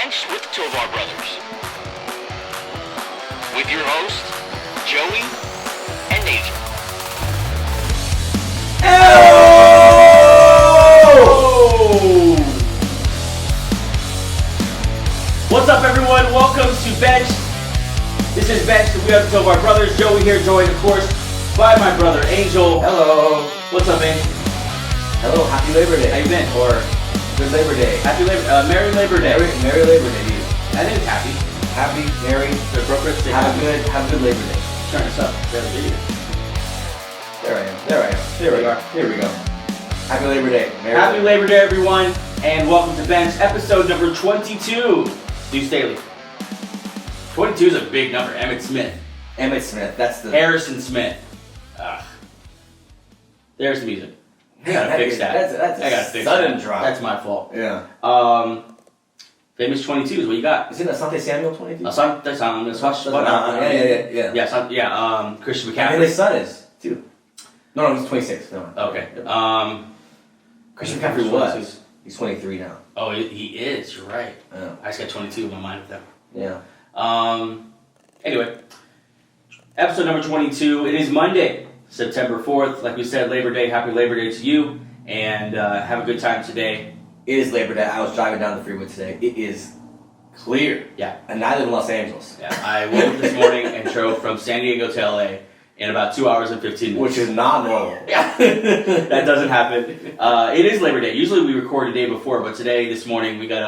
Bench with two of our brothers. With your hosts, Joey and Angel. Oh! What's up, everyone? Welcome to Bench. This is Bench. We have two of our brothers. Joey here, joined, of course, by my brother, Angel. Hello. What's up, Angel? Hello. Happy Labor Day. How you been? Or Good Labor Day. Merry Labor Day. Merry Labor Day to you. I think it's happy. Happy, merry. The appropriate thing. Have a good Labor Day. Turn this up. There There I am. Here we go. Happy Labor Day. Happy Labor Day, everyone, and welcome to Bench, episode number 22. Steve Staley. 22 is a big number. Emmitt Smith. That's the... Harrison Smith. There's the music. I gotta fix that. That's I gotta fix sudden that. drop. That's my fault. Yeah. Famous 22s. What you got? Isn't Asante Samuel 22? Yeah. Christian McCaffrey. And his son is, too. No, he's 26. No. Okay. Christian McCaffrey was. He's 23 now. Oh, he is. You're right. Yeah. I just got 22 in my mind with them. Yeah. Anyway, episode number 22. It is Monday, September 4th. Like we said, Labor Day. Happy Labor Day to you. And have a good time today. It is Labor Day. I was driving down the freeway today. It is clear. Yeah. And I live in Los Angeles. Yeah. I woke up this morning and drove from San Diego to LA in about 2 hours and 15 minutes. Which is not normal. Yeah. That doesn't happen. It is Labor Day. Usually we record a day before, but today, this morning, we got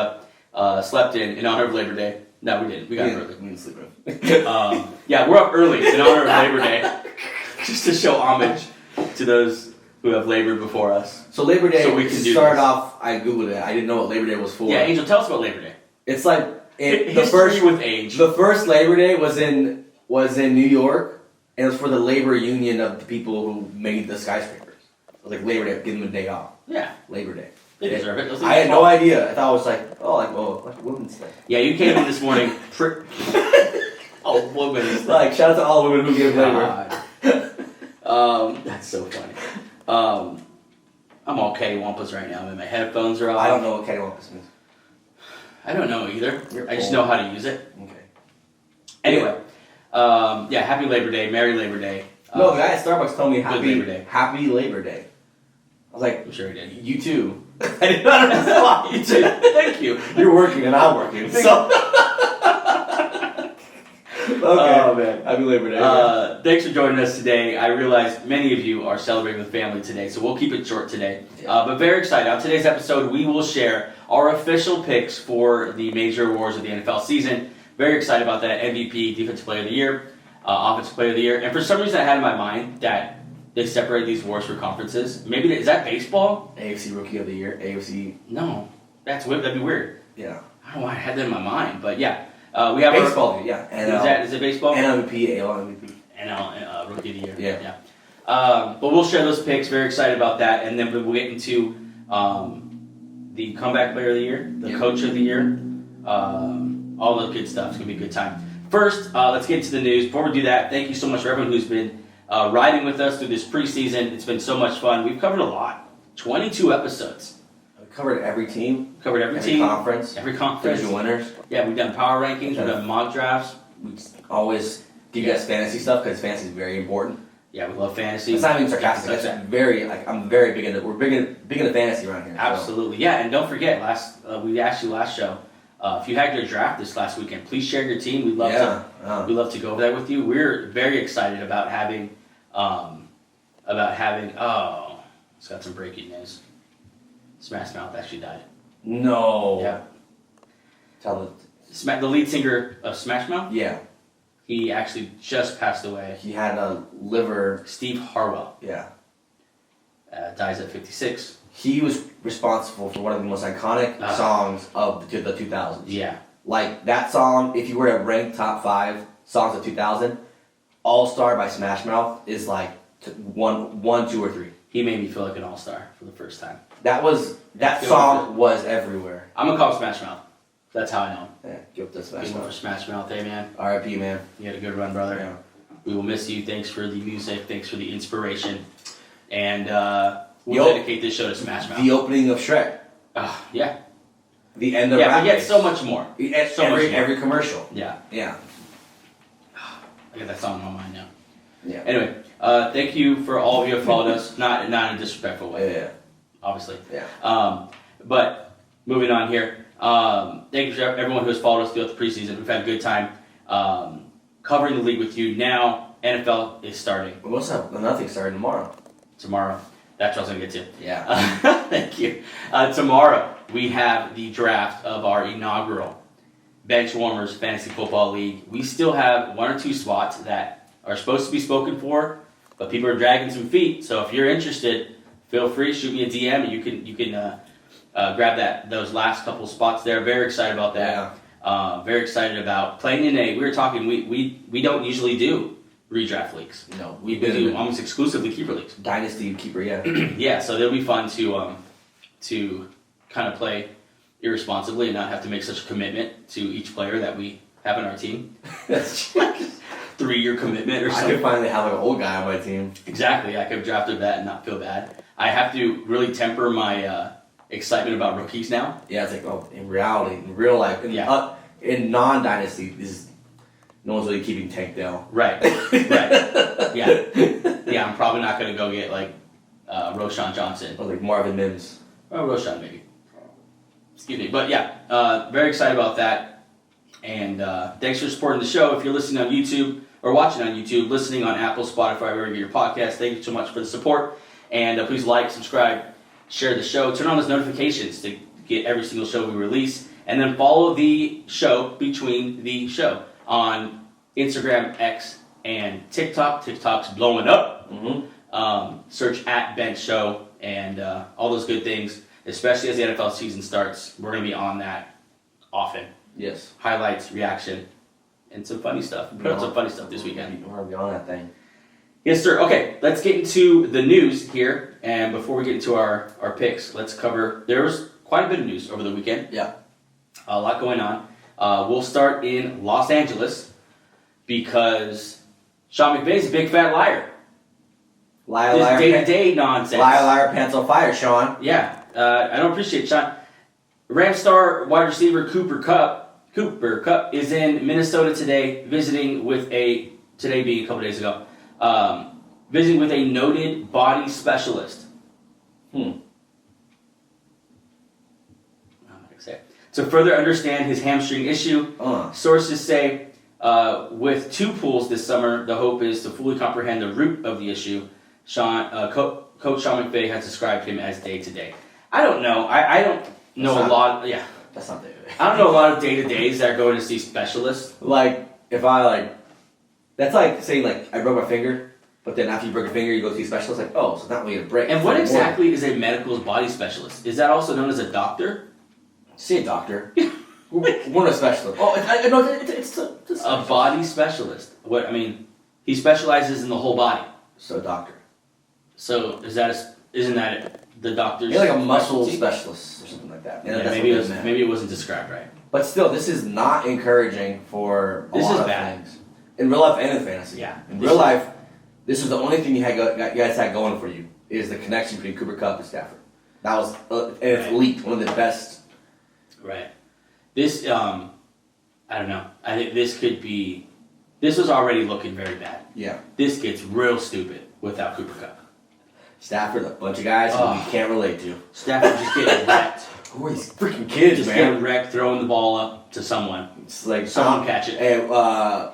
up, slept in honor of Labor Day. No, we didn't. We got up early. We didn't sleep in. Yeah, we're up early in honor of Labor Day. Just to show homage to those who have labored before us. So Labor Day, So we can do start this. off, I Googled it. I didn't know what Labor Day was for. Yeah, Angel, tell us about Labor Day. It's like, History with age. The first Labor Day was in New York, and it was for the labor union of the people who made the skyscrapers. It was like Labor Day, give them a day off. Yeah. Labor Day. They deserve it. I had no idea. I thought it was like Women's Day. Yeah, you came in this morning. Women's Day. Like, shout out to all the women who give labor. That's so funny. I'm all cattywampus right now. I mean, my headphones are off. I don't know what cattywampus means. I don't know either. You're I just old. know how to use it. Okay. Anyway, happy Labor Day, Merry Labor Day. No, the guy at Starbucks told me Good Labor Day. Happy Labor Day. I was like, I'm sure he did. you too. I did not understand why. You too. Thank you. You're working and I'm working. So. Okay. Oh, man. Happy Labor Day. Thanks for joining us today. I realize many of you are celebrating with family today, so we'll keep it short today. But very excited. On today's episode, we will share our official picks for the major awards of the NFL season. Very excited about that. MVP, Defensive Player of the Year, Offensive Player of the Year. And for some reason, I had in my mind that they separated these awards for conferences. Maybe, is that baseball? AFC Rookie of the Year. AFC. No. That'd be weird. Yeah. I don't know why I had that in my mind, but yeah. We have baseball, yeah. Is it baseball? NL MVP, AL MVP. NL Rookie of the Year. Yeah. But we'll share those picks. Very excited about that, and then we'll get into the Comeback Player of the Year, the Coach of the Year, all the good stuff. It's gonna be a good time. First, let's get into the news. Before we do that, thank you so much for everyone who's been riding with us through this preseason. It's been so much fun. We've covered a lot. 22 episodes. We covered every team. Covered every team. Conference. Every conference. Division winners. Yeah, we've done power rankings. We've done mock drafts. We always give you guys fantasy stuff because fantasy is very important. Yeah, we love fantasy. It's not even sarcastic. That's I'm very big into. We're big into fantasy around here. Absolutely, yeah. And don't forget, we asked you last show. If you had your draft this last weekend, please share your team. We'd love to go over that with you. We're very excited about having. It's got some breaking news. Smash Mouth actually died. No. Yeah. Tell the lead singer of Smash Mouth. Yeah. He actually just passed away. He had a liver. Steve Harwell. Yeah. Dies at 56. He was responsible for one of the most iconic songs of the 2000s. Yeah. Like, that song, if you were to rank top 5 songs of 2000, All Star by Smash Mouth is like one, 2, or 3. He made me feel like an all-star for the first time. That song was everywhere. I'm gonna call him Smash Mouth. That's how I know him. Yeah, give up the Smash Good one for Mouth. Smash Mouth, hey man. R.I.P. man. You had a good run, brother. Yeah. We will miss you. Thanks for the music. Thanks for the inspiration. And we'll dedicate this show to Smash Mouth. The opening of Shrek. Yeah. the end of Yeah, Rat but yet Race. so much more. So much more. Every commercial. Yeah. Yeah. I got that song on my mind now. Yeah. Anyway, thank you for all of you who have followed us. Not in a disrespectful way, Yeah. obviously. Yeah. But moving on here. Thank you for everyone who has followed us throughout the preseason. We've had a good time covering the league with you. Now, NFL is starting. What's up? Nothing starting Tomorrow. That's what I was going to get to. Yeah. Thank you. Tomorrow, we have the draft of our inaugural Bench Warmers Fantasy Football League. We still have 1 or 2 spots that are supposed to be spoken for, but people are dragging some feet. So if you're interested, feel free, shoot me a DM. You can grab those last couple spots there. Very excited about that. Yeah. Very excited about playing in a. We were talking. We don't usually do redraft leagues. No, We do almost exclusively keeper leagues. Dynasty keeper. Yeah. Yeah, so it'll be fun to kind of play irresponsibly and not have to make such a commitment to each player that we have on our team. That's 3-year commitment or I something. could finally have an old guy on my team. Exactly. I could have drafted that and not feel bad. I have to really temper my excitement about rookies now. Yeah, it's like, oh, in reality, in real life, in non-dynasty, no one's really keeping Tank Dell. Right. Yeah, I'm probably not going to go get like Roshan Johnson. Or like Marvin Mims. Oh, Roshan maybe. Excuse me. But yeah, very excited about that. And thanks for supporting the show. If you're listening on YouTube or watching on YouTube, listening on Apple, Spotify, wherever you get your podcast, thank you so much for the support. And please like, subscribe, share the show. Turn on those notifications to get every single show we release. And then follow the show between the show on Instagram, X, and TikTok. TikTok's blowing up. Mm-hmm. Search at Bench Show and all those good things, especially as the NFL season starts. We're going to be on that often. Yes. Highlights, reaction, and some funny stuff. Put up some funny stuff this weekend. We're going to be on that thing. Yes, sir. Okay, let's get into the news here. And before we get into our picks, let's cover. There was quite a bit of news over the weekend. Yeah. A lot going on. We'll start in Los Angeles because Sean McVay's a big fat liar. Liar, This liar, day-to-day nonsense. liar, liar, pants on fire, Sean. Yeah, I don't appreciate Sean. Ram star wide receiver Cooper Kupp is in Minnesota today, today being a couple days ago, visiting with a noted body specialist. I'm not gonna say it. To further understand his hamstring issue, sources say with 2 pools this summer, the hope is to fully comprehend the root of the issue. Coach Sean McVay has described him as day-to-day. I don't know. I don't know a lot. Yeah. That's not day-to-day. I don't know a lot of day-to-days that are going to see specialists. Like, if I, that's like saying, like, I broke my finger, but then after you broke your finger, you go see a specialist, like, oh, so not really a break. And what exactly is a medical body specialist? Is that also known as a doctor? See a doctor. We're a specialist. Oh, it's A body specialist. What I mean, he specializes in the whole body. So doctor. So isn't that the doctor's? You're like a muscle specialty? specialist or something like that. Yeah, That's maybe what meant. it wasn't described right. But still, this is not encouraging for a This lot is of bad. things. In real life and in fantasy. Yeah. In real life, this is the only thing you guys had going for you is the connection between Cooper Kupp and Stafford. That was and it's elite, one of the best. Right. This I don't know. I think this could be. This was already looking very bad. Yeah. This gets real stupid without Cooper Kupp. Stafford, a bunch of guys who you can't relate to. Stafford just getting wrecked. Who are these freaking kids, Just man? getting wrecked, throwing the ball up to someone. It's like Someone catch it. Hey,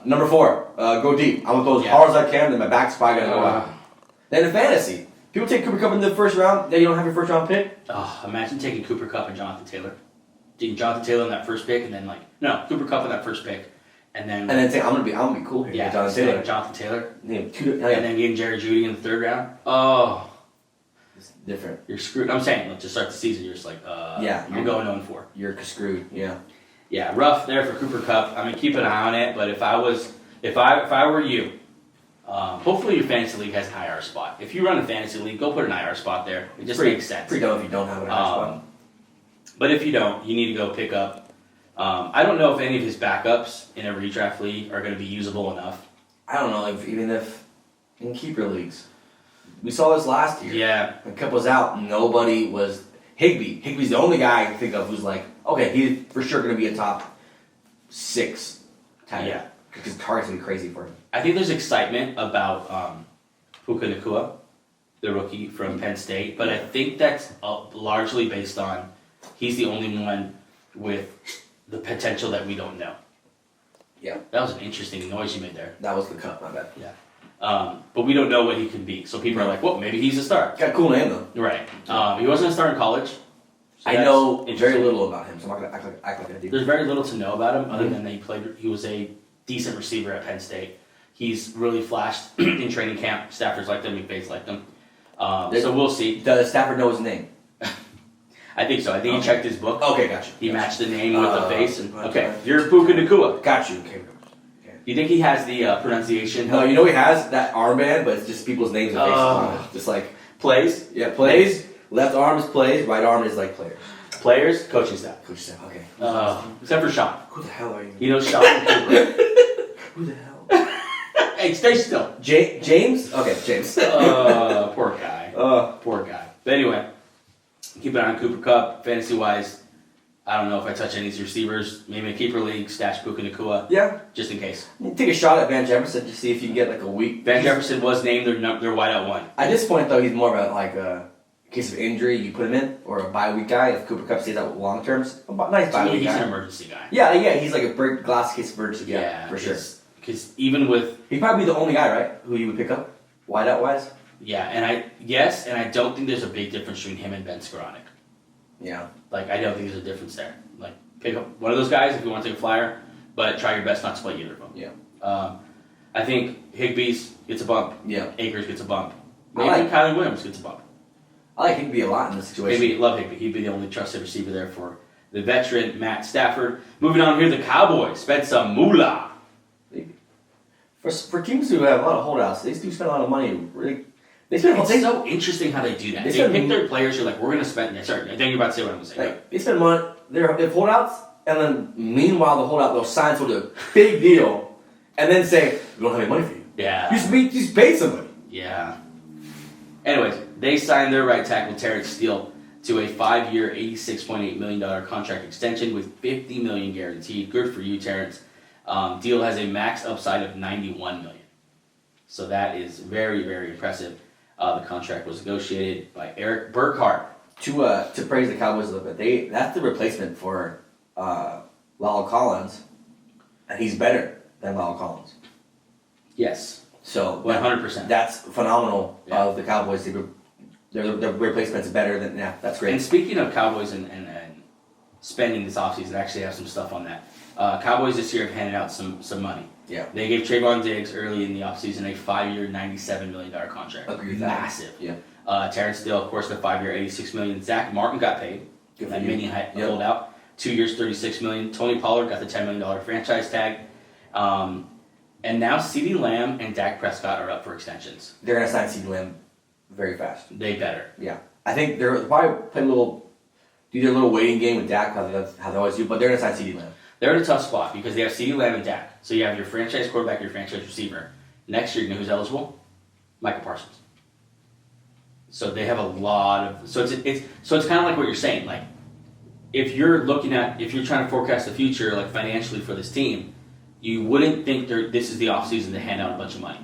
number 4, go deep. I'm gonna throw as Yeah. hard as I can, then my back's probably gonna go out. Then in fantasy, people take Cooper Kupp in the first round. Then you don't have your first round pick. Oh, imagine taking Cooper Kupp and Jonathan Taylor. Taking Jonathan Taylor in that first pick, and then Cooper Kupp in that first pick, and then say I'm gonna be cool here. yeah, Jonathan Taylor. Jonathan Taylor, And and then getting Jerry Jeudy in the 3rd round. Oh, it's different. you're screwed. I'm saying, to start the season, you're just like, Yeah, I'm going 0-4. You're screwed. Yeah. Yeah, rough there for Cooper Kupp. I mean, keep an eye on it. But if I were you, hopefully your fantasy league has an IR spot. If you run a fantasy league, go put an IR spot there. It just makes sense. Pretty dumb if you don't have an IR spot. But if you don't, you need to go pick up. I don't know if any of his backups in a redraft league are going to be usable enough. I don't know even if in keeper leagues. We saw this last year. Yeah. When Kupp was out, nobody was Higbee. Higbee's the only guy I can think of who's like Okay, he's for sure going to be a top 6 tight end. Yeah. Because targets going to be crazy for him. I think there's excitement about Puka Nacua, the rookie from Penn State, but I think that's largely based on he's the only one with the potential that we don't know. Yeah. That was an interesting noise you made there. That was the cut, my bad. But we don't know what he can be. So people are like, well, maybe he's a star. Got a cool name, though. Right. He wasn't a star in college. So I know very little about him, so I'm not going to act like I do. There's very little to know about him other than that he was a decent receiver at Penn State. He's really flashed in training camp. Stafford's liked him. McVay's liked him. So we'll see. Does Stafford know his name? I think so. I think he checked his book. Okay, gotcha. He matched the name with the face. And, okay. okay, you're Puka Nacua. Got you. Okay. You think he has the pronunciation? No, you know he has that armband, but it's just people's names and faces on it. Just like, plays. yeah, plays. Left arm is plays, right arm is like players. Players, coaching staff. Coach Staff, okay. Except for Sean. Who the hell are you? You know Sean and Cooper. Who the hell? Hey, stay still. James? Okay, James. Poor guy. Poor guy. But anyway, keep an eye on Cooper Kupp. Fantasy-wise, I don't know if I touch any of these receivers. Maybe a keeper league, stash Puka Nacua. Yeah. Just in case. Take a shot at Van Jefferson to see if you can get like a week. Van Jefferson was named their wideout one. At this point, though, he's more of a, like a case of injury, you put him in, or a bye week guy. If Cooper Kupp stays out long terms, a nice bye To me, week he's guy. an emergency guy. Yeah, he's like a break glass case of emergency guy, for sure. Because even with He'd probably be the only guy, right, who you would pick up, wideout wise. and I don't think there's a big difference between him and Ben Skoranek. Yeah. Like I don't think there's a difference there. Like pick up one of those guys if you want to take a flyer, but try your best not to play either of them. Yeah. I think Higbee's gets a bump. Yeah. Akers gets a bump. I Maybe like- Kyler Williams gets a bump. I like Higby a lot in this situation. Maybe love Higbee. He'd be the only trusted receiver there for the veteran Matt Stafford. Moving on here, the Cowboys spent some moolah. For teams who have a lot of holdouts, they do spend a lot of money. Really, they spend. It's so interesting how they do that. They They spend- pick their players. You're like, we're going to spend. Yeah, sorry, I think you're about to say what I'm going to say. Like, they spend money. They have holdouts, and then meanwhile the holdout they'll sign for the big deal, and then say we don't have any money for you. Yeah. You just paid somebody. Yeah. Anyways, they signed their right tackle Terrence Steele to a 5-year, $86.8 million contract extension with $50 million guaranteed. Good for you, Terrence. Deal has a max upside of $91 million. So that is very, very impressive. The contract was negotiated by Eric Burkhart. To praise the Cowboys a little bit, that's the replacement for Lyle Collins, and he's better than Lyle Collins. Yes. So 100%. That's phenomenal Yeah. of the Cowboys. Their replacement's better than that's great. And speaking of Cowboys and spending this offseason, I actually have some stuff on that. Cowboys this year have handed out some money. Yeah. They gave Trayvon Diggs early in the offseason a 5-year, $97 million contract. Agree with that. Massive. Yeah. Terrence Steele, of course, the 5-year, $86 million. Zach Martin got paid. Good for That you. mini Yep. holdout. 2 years, $36 million. Tony Pollard got the $10 million franchise tag. And now CeeDee Lamb and Dak Prescott are up for extensions. They're gonna sign CeeDee Lamb very fast. They better. Yeah. I think they'll probably play do their little waiting game with Dak, how they always do, but they're gonna sign CeeDee Lamb. They're in a tough spot because they have CeeDee Lamb and Dak. So you have your franchise quarterback, your franchise receiver. Next year, you know who's eligible? Michael Parsons. So they have a lot of. So it's kind of like what you're saying. Like, if you're trying to forecast the future, like financially for this team, you wouldn't think this is the offseason to hand out a bunch of money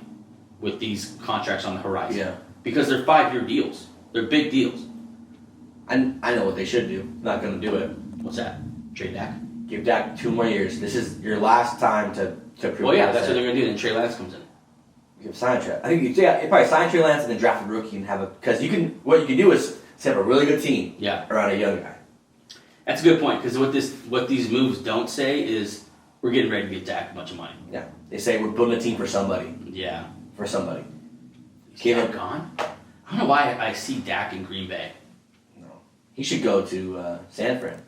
with these contracts on the horizon. Yeah. Because they're 5-year deals. They're big deals. I know what they should do. Not gonna do it. What's that? Trade Dak? Give Dak 2 more years. This is your last time to prove. Well, yeah, that's what they're going to do. Then Trey Lance comes in. You sign Trey. I think you probably sign Trey Lance and then draft a rookie and have because what you can do is set up a really good team. Yeah. Around a young guy. That's a good point because what these moves don't say is we're getting ready to get Dak a bunch of money. Yeah. They say we're building a team for somebody. Yeah. For somebody. Is Dak gone? I don't know why I see Dak in Green Bay. No. He should go to San Fran.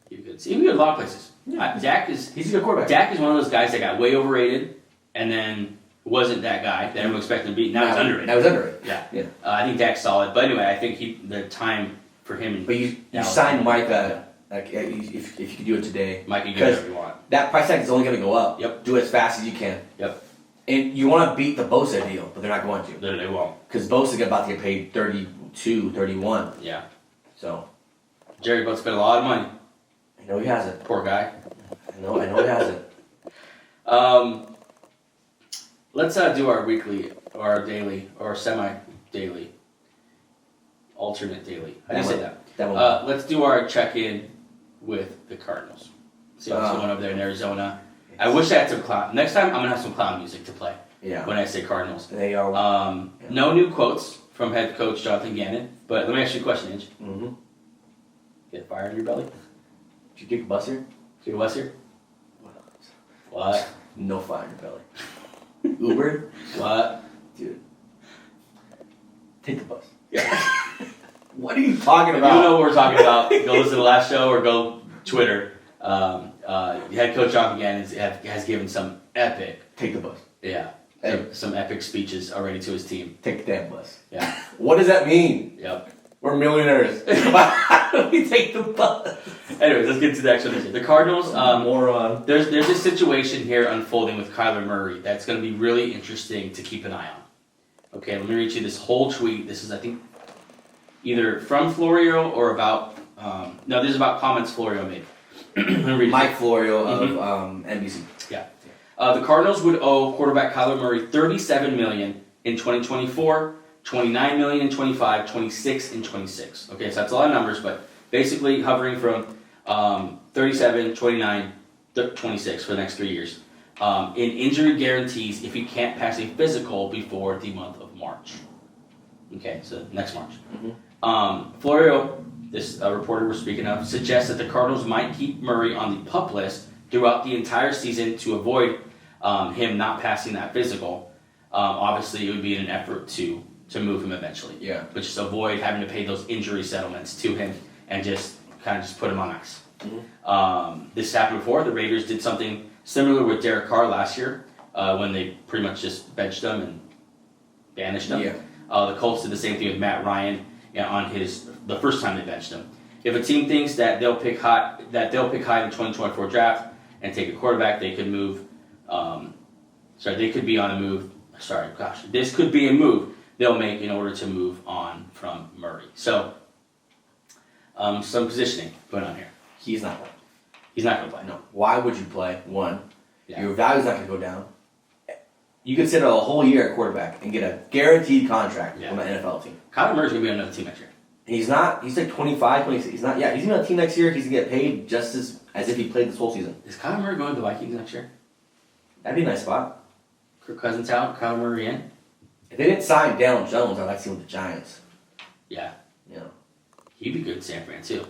He could go to a lot of places. Yeah. He's a good quarterback. Dak is one of those guys that got way overrated and then wasn't that guy that everyone expected to be. Now he's underrated. Now he's underrated. Yeah. I think Dak's solid. But anyway, I think the time for him. But you Dallas- signed Micah. Like if you could do it today. Mike, you can do whatever you want. That price tag is only going to go up. Yep. Do it as fast as you can. Yep. And you want to beat the Bosa deal, but they're not going to. They won't. Because Bosa's about to get paid 32, 31. Yeah. So. Jerry Butt spent a lot of money. I know he hasn't. Poor guy. I know he hasn't. Let's do our weekly, or our daily, or semi-daily, alternate daily. How do you say that? Let's do our check-in with the Cardinals. See what's going over there in Arizona. I wish I had some clown. Next time, I'm going to have some clown music to play when I say Cardinals. They are. No new quotes from head coach Jonathan Gannon, but let me ask you a question, Ange. Mm-hmm. Get fire in your belly? Did you kick a bus here? Kick a bus here? What? No fire in your belly. Uber? What? Dude. Take the bus. Yeah. What are you talking If about? you don't know what we're talking about, go listen to the last show or go Twitter. Head coach Jonathan Gannon has given some epic, Take the bus. some epic speeches already to his team. Take the damn bus. Yeah. What does that mean? Yep. We're millionaires. How do we take the bus? Anyways, let's get to the actual news. The Cardinals, Moron. there's a situation here unfolding with Kyler Murray that's going to be really interesting to keep an eye on. Okay, let me read you this whole tweet. This is, I think, either from Florio or about, no, this is about comments Florio made. Mike Florio of NBC. Yeah. The Cardinals would owe quarterback Kyler Murray $37 million in 2024, $29 million in 25, 26 and 26. Okay, so that's a lot of numbers, but basically hovering from 37, 29, 26 for the next 3 years. In injury guarantees if he can't pass a physical before the month of March. Okay, so next March. Florio, this reporter we're speaking of, suggests that the Cardinals might keep Murray on the PUP list throughout the entire season to avoid him not passing that physical. Obviously, it would be in an effort to move him eventually. Yeah. But just avoid having to pay those injury settlements to him and just kind of just put him on ice. This happened before. The Raiders did something similar with Derek Carr last year when they pretty much just benched him and banished him. Yeah. The Colts did the same thing with Matt Ryan on the first time they benched him. If a team thinks that they'll pick high in the 2024 draft and take a quarterback, they could move. They could be on a move. This could be a move they'll make in order to move on from Murray. So, some positioning going on here. He's not playing. He's not going to play. No. Why would you play? One, Yeah. your value's not going to go down. You could sit a whole year at quarterback and get a guaranteed contract from an NFL team. Kyler Murray's going to be on another team next year. And he's not. He's like 25, 26. He's not. Yeah, he's going to a team next year. He's going to get paid just as if he played this whole season. Is Kyler Murray going to the Vikings next year? That'd be a nice spot. Kirk Cousins out, Kyler Murray in? If they didn't sign Daniel Jones, I'd like to see him with the Giants. Yeah. You know, He'd be good in San Fran, too.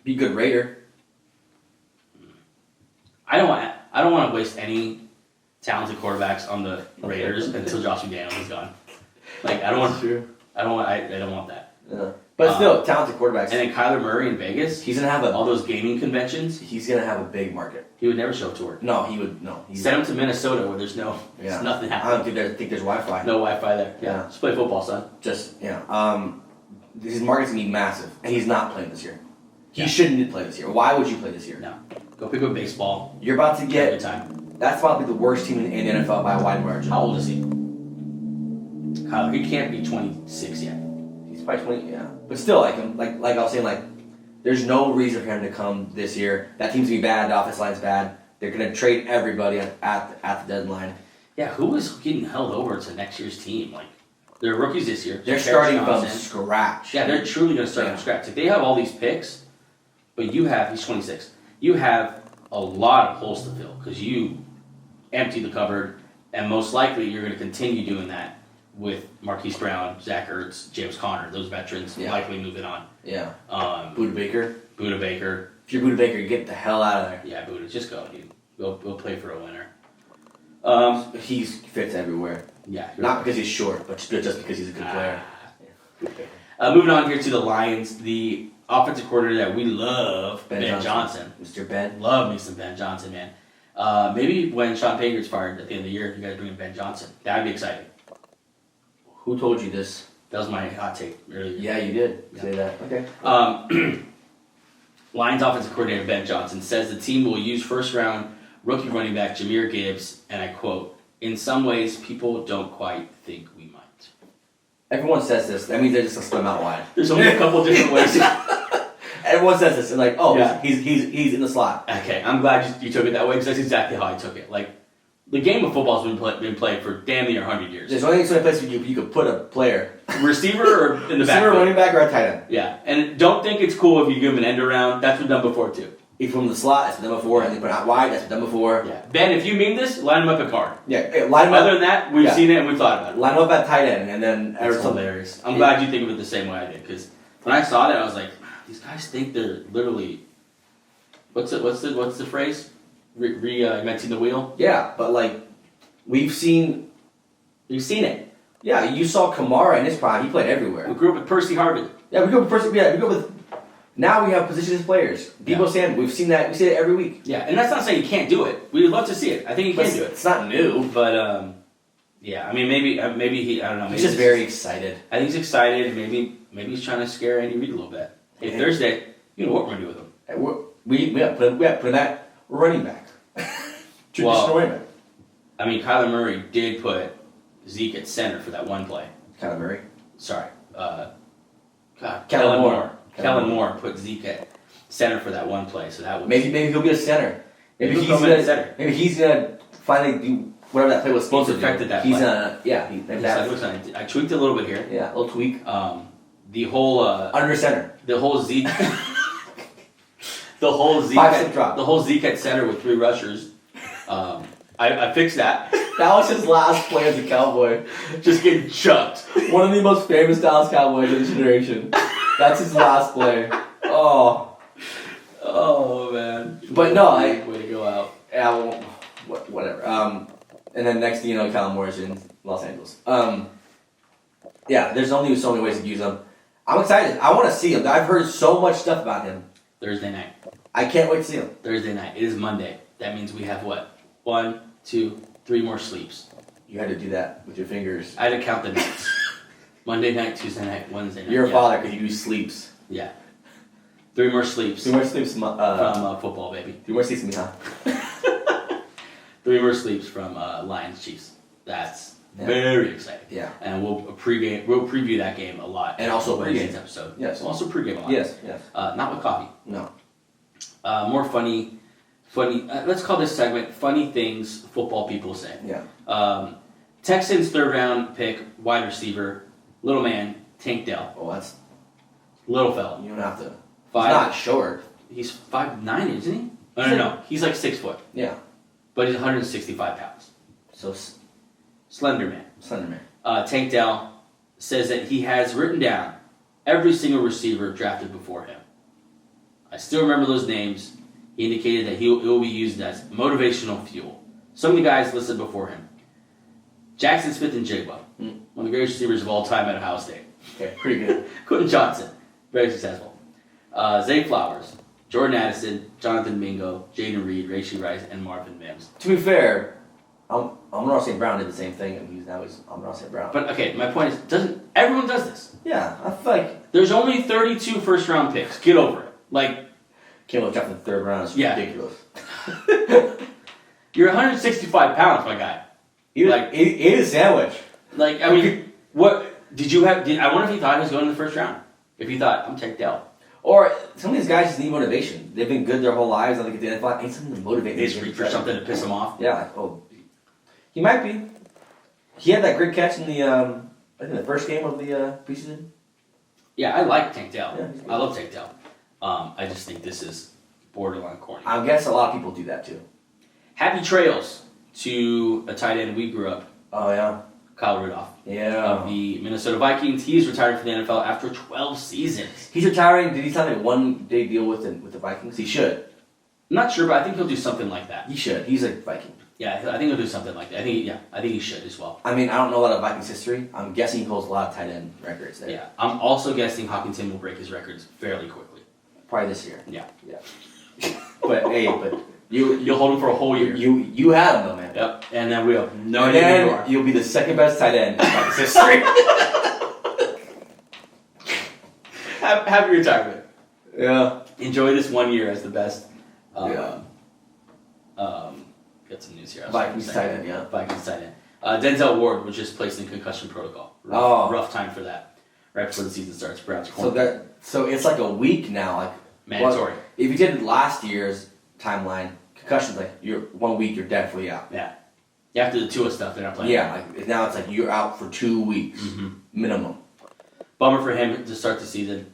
be a good Raider. I don't want to waste any talented quarterbacks on the Raiders until Josh McDaniels is gone. Like I don't want that. Yeah. But still, talented quarterbacks. And then Kyler Murray in Vegas, He's gonna have all those gaming conventions. He's gonna have a big market. He would never show up to work. No, he would. No, Send him to Minnesota where there's nothing I happening. don't think there's Wi-Fi. No Wi-Fi there. Yeah. Just play football, son. Just his market's gonna be massive, and he's not playing this year. He Yeah. shouldn't play this year. Why would you play this year? No. Go pick up baseball. You're about to Every get. time. That's probably the worst team in the NFL by a wide margin. How old is he? Kyler, he can't be 26 yet. He's probably 20. Yeah, but still, like I was saying, there's no reason for him to come this year. That team's gonna be bad. The offensive line's bad. They're gonna trade everybody at the deadline. Yeah, who is getting held over to next year's team? Like, they're rookies this year. They're Paris starting Johnson. from scratch. Yeah, they're truly going to start from scratch. Like, they have all these picks, but he's 26. You have a lot of holes to fill because you empty the cupboard, and most likely you're going to continue doing that with Marquise Brown, Zach Ertz, James Conner, those veterans likely moving on. Yeah. Buda Buda Baker. Baker. If you're Buda Baker, get the hell out of there. Yeah, Buda, just go, dude. Go play for a winner. He fits everywhere. Yeah. Not because he's short, but just because he's a good player. Moving on here to the Lions, the offensive coordinator that we love, Ben Johnson. Mr. Ben. Love me some Ben Johnson, man. Maybe when Sean Payton gets fired at the end of the year, you guys bring in Ben Johnson. That'd be exciting. Who told you this? That was my hot take earlier. Yeah, you did say that. Okay. Lions offensive coordinator Ben Johnson says the team will use first-round rookie running back Jahmyr Gibbs, and I quote, "In some ways, people don't quite think we might." Everyone says this. That means they're just going to swim out wide. There's only a couple different ways. Everyone everyone says this, and like, oh, Yeah. he's in the slot. Okay, I'm glad you took it that way because that's exactly how I took it. Like, the game of football has been played for damn near 100 years. There's only so many places you could put a player. Receiver or in the back? Receiver, running back, or a tight end. Yeah, and don't think it's cool if you give him an end around. That's been done before too. If from the slot, that's been done before, and they put it out wide, that's been done before. Yeah, Ben, if you mean this, line him up at guard. Yeah, line him up. Other than that, we've seen it and we've thought about it. Line him up at tight end, and then That's hilarious. I'm glad you think of it the same way I did because when I saw it, I was like, these guys think they're literally. What's the phrase? Reinventing the wheel. Yeah, but like we've seen it. Yeah, you saw Kamara in his prime. He played everywhere. We grew up with Percy Harvin. Yeah, we go with. Now we have positionless players. Debo Samuel. We've seen that. We see it every week. Yeah, and that's not saying he can't do it. We'd love to see it. I think he can do it. It's not new. But yeah, I mean maybe he I don't know. Maybe He's just very excited. I think he's excited. Maybe he's trying to scare Andy Reid a little bit. Hey, Thursday, you know what we're gonna do with him. We have put that running back. Traditional running back. I mean, Kyler Murray did put Zeke at center for that one play. Kyler Murray. Sorry, Kellen Moore. Kellen Moore put Zeke at center for that one play, so that was Maybe he'll be a center. Maybe he's gonna center. Maybe he's gonna finally do whatever that play was supposed to do. Perfected that He's play. I tweaked a little bit here. Yeah, a little tweak. The whole under center. the whole Zeke, the whole Zeke, Five-step drop. the whole Zeke at center with 3 rushers. I fixed that. That was his last play as a Cowboy. Just getting chucked. One of the most famous Dallas Cowboys of this generation. That's his last play. Oh man. But no, way to go out. Yeah, well, whatever. And then next thing you know, Kellen Moore is in Los Angeles. Yeah, there's only so many ways to use him. I'm excited. I want to see him. I've heard so much stuff about him. Thursday night. I can't wait to see him. Thursday night. It is Monday. That means we have what? 1, 2, 3 more sleeps. You had to do that with your fingers. I had to count the nights. Monday night, Tuesday night, Wednesday night. You're a father because you do sleeps. Yeah. 3 more sleeps. 3 more sleeps from football, baby. 3 more sleeps from me, huh? 3 more sleeps from Lions Chiefs. That's very exciting. Yeah. And we'll preview that game a lot. And also Wednesday's episode. Yes. We'll also pregame a lot. Yes. Not with coffee. No. More funny. Let's call this segment "Funny Things Football People Say." Yeah. Texans 3rd round pick, wide receiver, little man, Tank Dell. Oh, that's Little fella. you don't have to. Five- He's not short. He's 5'9", isn't he? No. He's like 6 foot, Yeah. but he's 165 pounds. So Slender man. slender man. Tank Dell says that he has written down every single receiver drafted before him. I still remember those names. He indicated that it will be used as motivational fuel. Some of the guys listed before him. Jackson Smith and Jigba, one of the greatest receivers of all time at Ohio State. Okay, pretty good. Quentin Johnson, very successful. Zay Flowers, Jordan Addison, Jonathan Mingo, Jaden Reed, Rashee Rice, and Marvin Mims. To be fair, Amon St. Brown did the same thing, and he's Amon St. Brown. But okay, my point is, everyone does this? Yeah, I feel like There's only 32 first-round picks. Get over it. Like, Caleb drafted in the 3rd round is ridiculous. you're 165 pounds, my guy. Eat a sandwich. Like, I mean, what did you have? I wonder if he thought he was going in the 1st round. If he thought, I'm Tank Dell. Or some of these guys just need motivation. They've been good their whole lives. I think at the end, I need something to motivate They them. just reach for something to piss him off. Yeah. He might be. He had that great catch in the I think the first game of the preseason. Yeah, I like Tank Dell. Yeah, I love Tank Dell. I just think this is borderline corny. I guess a lot of people do that too. Happy trails to a tight end we grew up, Oh yeah. Kyle Rudolph Yeah. of the Minnesota Vikings. He's retired from the NFL after 12 seasons. He's retiring. Did he sign a 1-day deal with the Vikings? He should. I'm not sure, but I think he'll do something like that. He should. He's a Viking. Yeah, I think he'll do something like that. I think he should as well. I mean, I don't know a lot of Vikings history. I'm guessing he holds a lot of tight end records there. Yeah, I'm also guessing Hawkinson will break his records fairly quickly. Probably this year. Yeah. But You'll hold him for a whole year. you had him though, man. Yep, and then we'll have no And idea who you then are. you'll be the second best tight end in Vikings history. Happy retirement. Yeah. Enjoy this 1 year as the best. Yeah. Got some news here. Vikings tight end, yeah. Vikings tight end. Denzel Ward was just placed in concussion protocol. Rough time for that. Right before the season starts. Browns corner. So it's like a week now. Like mandatory. Well, if you did last year's timeline, concussions, like, you're 1 week, you're definitely out. Yeah. After the Tua stuff, they're not playing. Yeah, like, now it's like you're out for 2 weeks, minimum. Bummer for him to start the season.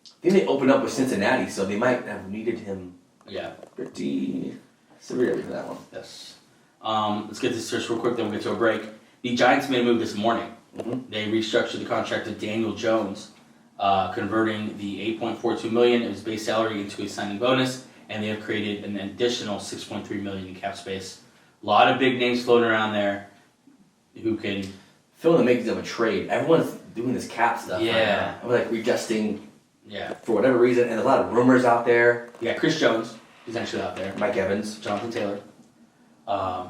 I think they opened up with Cincinnati, so they might have needed him pretty severely for that one. Yes. Let's get this just real quick, then we'll get to a break. The Giants made a move this morning. They restructured the contract of Daniel Jones, converting the $8.42 million of his base salary into a signing bonus, and they have created an additional $6.3 million in cap space. A lot of big names floating around there who can Feeling the makings of a trade. Everyone's doing this cap stuff. Yeah. Right now. I'm like readjusting Yeah. for whatever reason, and there's a lot of rumors out there. You got Chris Jones, he's actually out there. Mike Evans. Jonathan Taylor.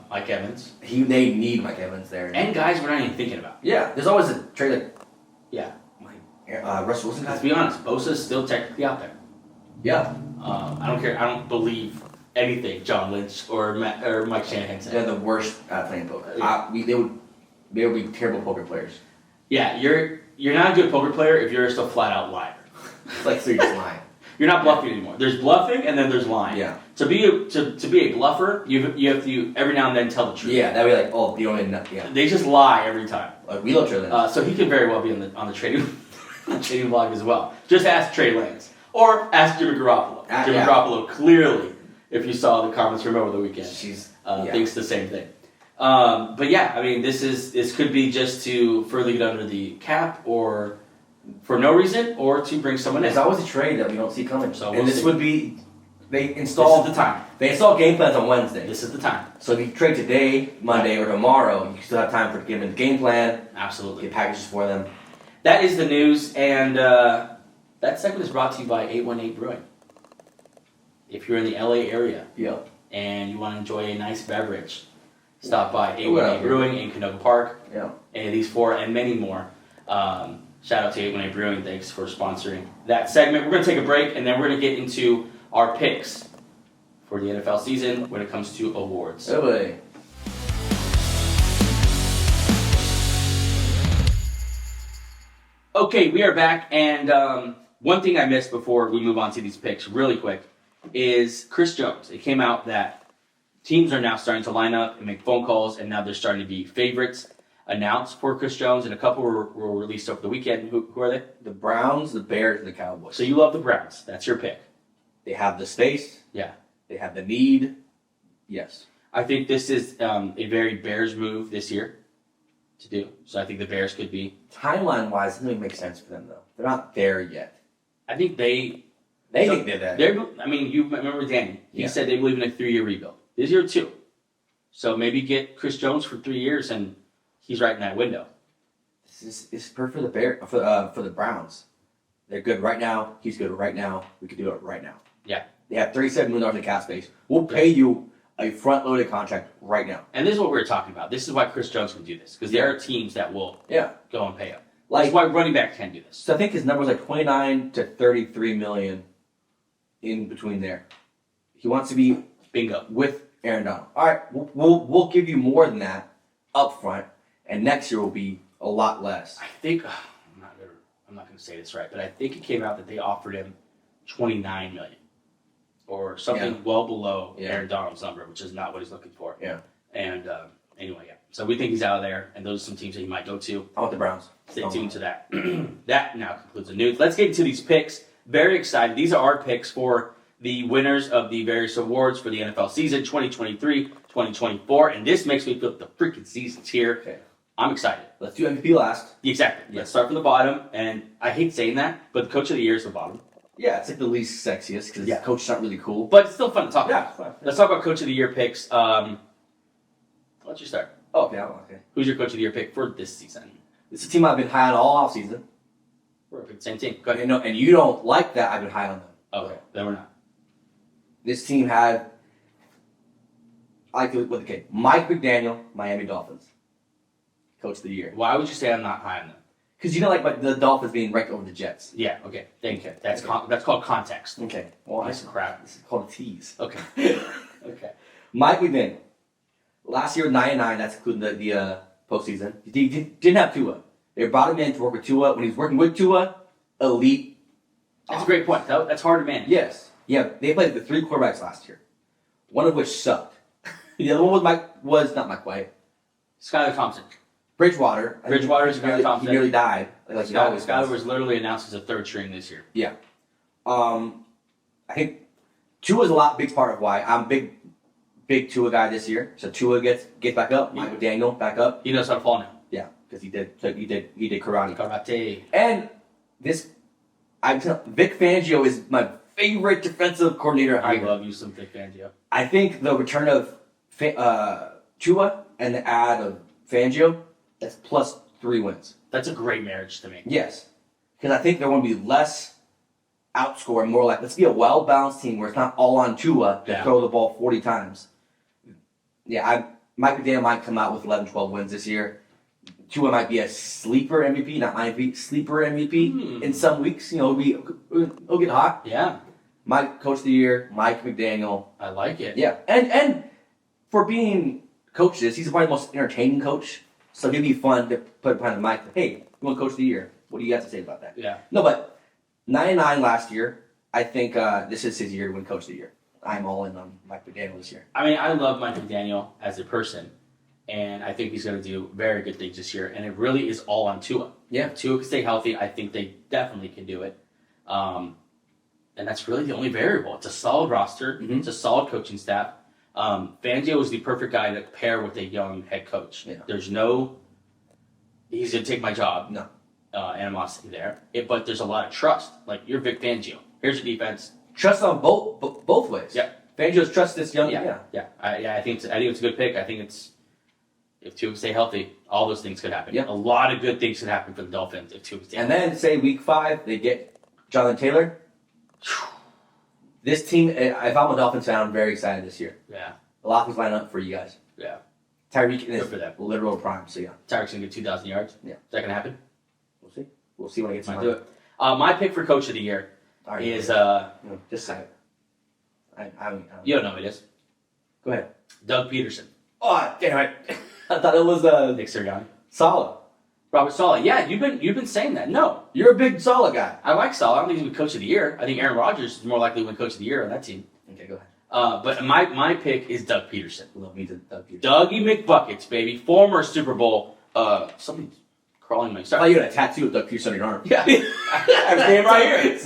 Mike Evans. They need Mike Evans there. And guys we're not even thinking about. Yeah, there's always a trade like Yeah. Russell Wilson. Let's be honest, Bosa's still technically out there. Yeah. I don't care. I don't believe anything John Lynch or Mike Shanahan said. They're the worst at playing poker. They would be terrible poker players. Yeah, you're not a good poker player if you're just a flat out liar. It's like so you're just lying. You're not bluffing anymore. There's bluffing and then there's lying. Yeah. To be a bluffer, you have to every now and then tell the truth. Yeah, that'd be like, oh, you don't even know. Yeah. They just lie every time. Like, we love Trey Lance. So he could very well be on the trading trading blog as well. Just ask Trey Lance or ask Jimmy Garoppolo. Jimmy Garoppolo clearly, if you saw the comments from over the weekend, thinks the same thing. But yeah, I mean, this could be just to further get under the cap, or for no reason, or to bring someone in. There's always a trade that we don't see coming. So and this would be This is the time. They install game plans on Wednesday. This is the time. So if you trade today, Monday, or tomorrow, you still have time to give them the game plan. Absolutely. Get packages for them. That is the news, and that segment is brought to you by 818 Brewing. If you're in the LA area and you want to enjoy a nice beverage, stop by 818 Brewing in Canoga Park. Yeah. Any of these four and many more. Shout out to 818 Brewing. Thanks for sponsoring that segment. We're going to take a break, and then we're going to get into our picks for the NFL season when it comes to awards. Oh boy. Okay, we are back, and one thing I missed before we move on to these picks really quick is Chris Jones. It came out that teams are now starting to line up and make phone calls, and now there's starting to be favorites announced for Chris Jones, and a couple were released over the weekend. Who are they? The Browns, the Bears, and the Cowboys. So you love the Browns. That's your pick. They have the space. Yeah. They have the need. Yes. I think this is a very Bears move this year to do. So I think the Bears could be. Timeline-wise, it doesn't make sense for them, though. They're not there yet. I think they think they're there. I mean, you remember Danny. He Yeah. said they believe in a 3-year rebuild. This year, 2. So maybe get Chris Jones for 3 years, and he's right in that window. This is perfect for the Browns. They're good right now. He's good right now. We could do it right now. Yeah. They have $37 million in cap space. We'll pay you a front-loaded contract right now. And this is what we were talking about. This is why Chris Jones can do this, because there are teams that will go and pay him. That's why running back can do this. So I think his number was like 29 to 33 million in between there. He wants to be bingo with Aaron Donald. All right, we'll give you more than that up front, and next year will be a lot less. I think I'm not going to say this right, but I think it came out that they offered him $29 million or something well below Aaron Donald's number, which is not what he's looking for. Yeah. And anyway, so we think he's out of there, and those are some teams that he might go to. I want the Browns. Stay tuned to that. That now concludes the news. Let's get into these picks. Very excited. These are our picks for the winners of the various awards for the NFL season 2023, 2024, and this makes me feel like the freaking season's here. Okay. I'm excited. Let's do MVP last. Exactly. Let's start from the bottom, and I hate saying that, but the coach of the year is the bottom. Yeah, it's like the least sexiest because coach is not really cool. But it's still fun to talk about. Fine. Let's talk about coach of the year picks. Let's you start. Oh, yeah, okay. Who's your coach of the year pick for this season? It's a team I've been high on all offseason. We're the same team. Go ahead. And you don't like that I've been high on them. Okay, then we're not. This team had, Mike McDaniel, Miami Dolphins. Coach of the year. Why would you say I'm not high on them? Because you don't like the Dolphins being ranked over the Jets. Yeah, okay. Thank you. That's called context. Okay. Well, Piece of crap. This is called a tease. Okay. Okay. Mike McDaniel. Last year, 9-9. That's including the postseason. He didn't have Tua. They brought him in to work with Tua. When he was working with Tua, elite That's a great point. That's hard to manage. Yes. Yeah, they played the 3 quarterbacks last year, one of which sucked. The other one was not Mike White. Skylar Thompson. Bridgewater. Bridgewater and Skylar Thompson. He nearly died. Like he always Skylar does. was literally announced as a 3rd string this year. Yeah. I think Tua's a big part of why I'm big Tua guy this year. So Tua gets back up. Mike McDaniel back up. He knows how to fall now. Yeah, because he did karate. Karate. And Vic Fangio is my favorite defensive coordinator. I love you some Vic Fangio. I think the return of Tua and the add of Fangio, that's plus 3 wins. That's a great marriage to me. Yes, because I think there will be less outscore, more like let's be a well-balanced team where it's not all on Tua to throw the ball 40 times. Yeah, Mike McDaniel might come out with 11, 12 wins this year. Tua might be a sleeper MVP, not my MVP, sleeper MVP in some weeks. He'll get hot. Yeah. Mike Coach of the Year, Mike McDaniel. I like it. Yeah, and for being coaches, he's probably the most entertaining coach. So it'd be fun to put behind the mic. Hey, you want Coach of the Year? What do you have to say about that? Yeah. No, but 99 last year. I think this is his year to win Coach of the Year. I'm all in on Mike McDaniel this year. I mean, I love Mike McDaniel as a person, and I think he's going to do very good things this year. And it really is all on Tua. Yeah. If Tua can stay healthy, I think they definitely can do it. And that's really the only variable. It's a solid roster. Mm-hmm. It's a solid coaching staff. Fangio is the perfect guy to pair with a young head coach. Yeah. There's no, he's going to take my job. No. Animosity there. But there's a lot of trust. Like, you're Vic Fangio. Here's your defense. Trust on both ways. Yeah. Fangio's trust this young. Yeah. I think it's a good pick. I think it's, if Tua can stay healthy, all those things could happen. Yep. A lot of good things could happen for the Dolphins if Tua can stay And healthy. then say week 5 they get Jonathan Taylor. This team, if I'm a Dolphins fan, I'm very excited this year. Yeah. A lot of things line up for you guys. Yeah. Tyreek in Good for them. his literal prime. So yeah, Tyreek's going to get 2,000 yards. Yeah. Is that going to happen? we'll see. We'll see when I get to Might do it. My pick for Coach of the Year is, just say it. I you don't know who it is. Go ahead. Doug Peterson. Oh damn it! I thought it was Nick Sirianni. Solid. Robert Saleh. Yeah, you've been saying that. No. You're a big Solid guy. I like Saleh. I don't think he's going to be Coach of the Year. I think Aaron Rodgers is more likely to win Coach of the Year on that team. Okay, go ahead. But my pick is Doug Peterson. Love me to Doug Peterson. Dougie McBuckets, baby. Former Super Bowl. Somebody's crawling my. I thought Sorry. you had a tattoo of Doug Peterson on your arm. Yeah. I'm damn right here.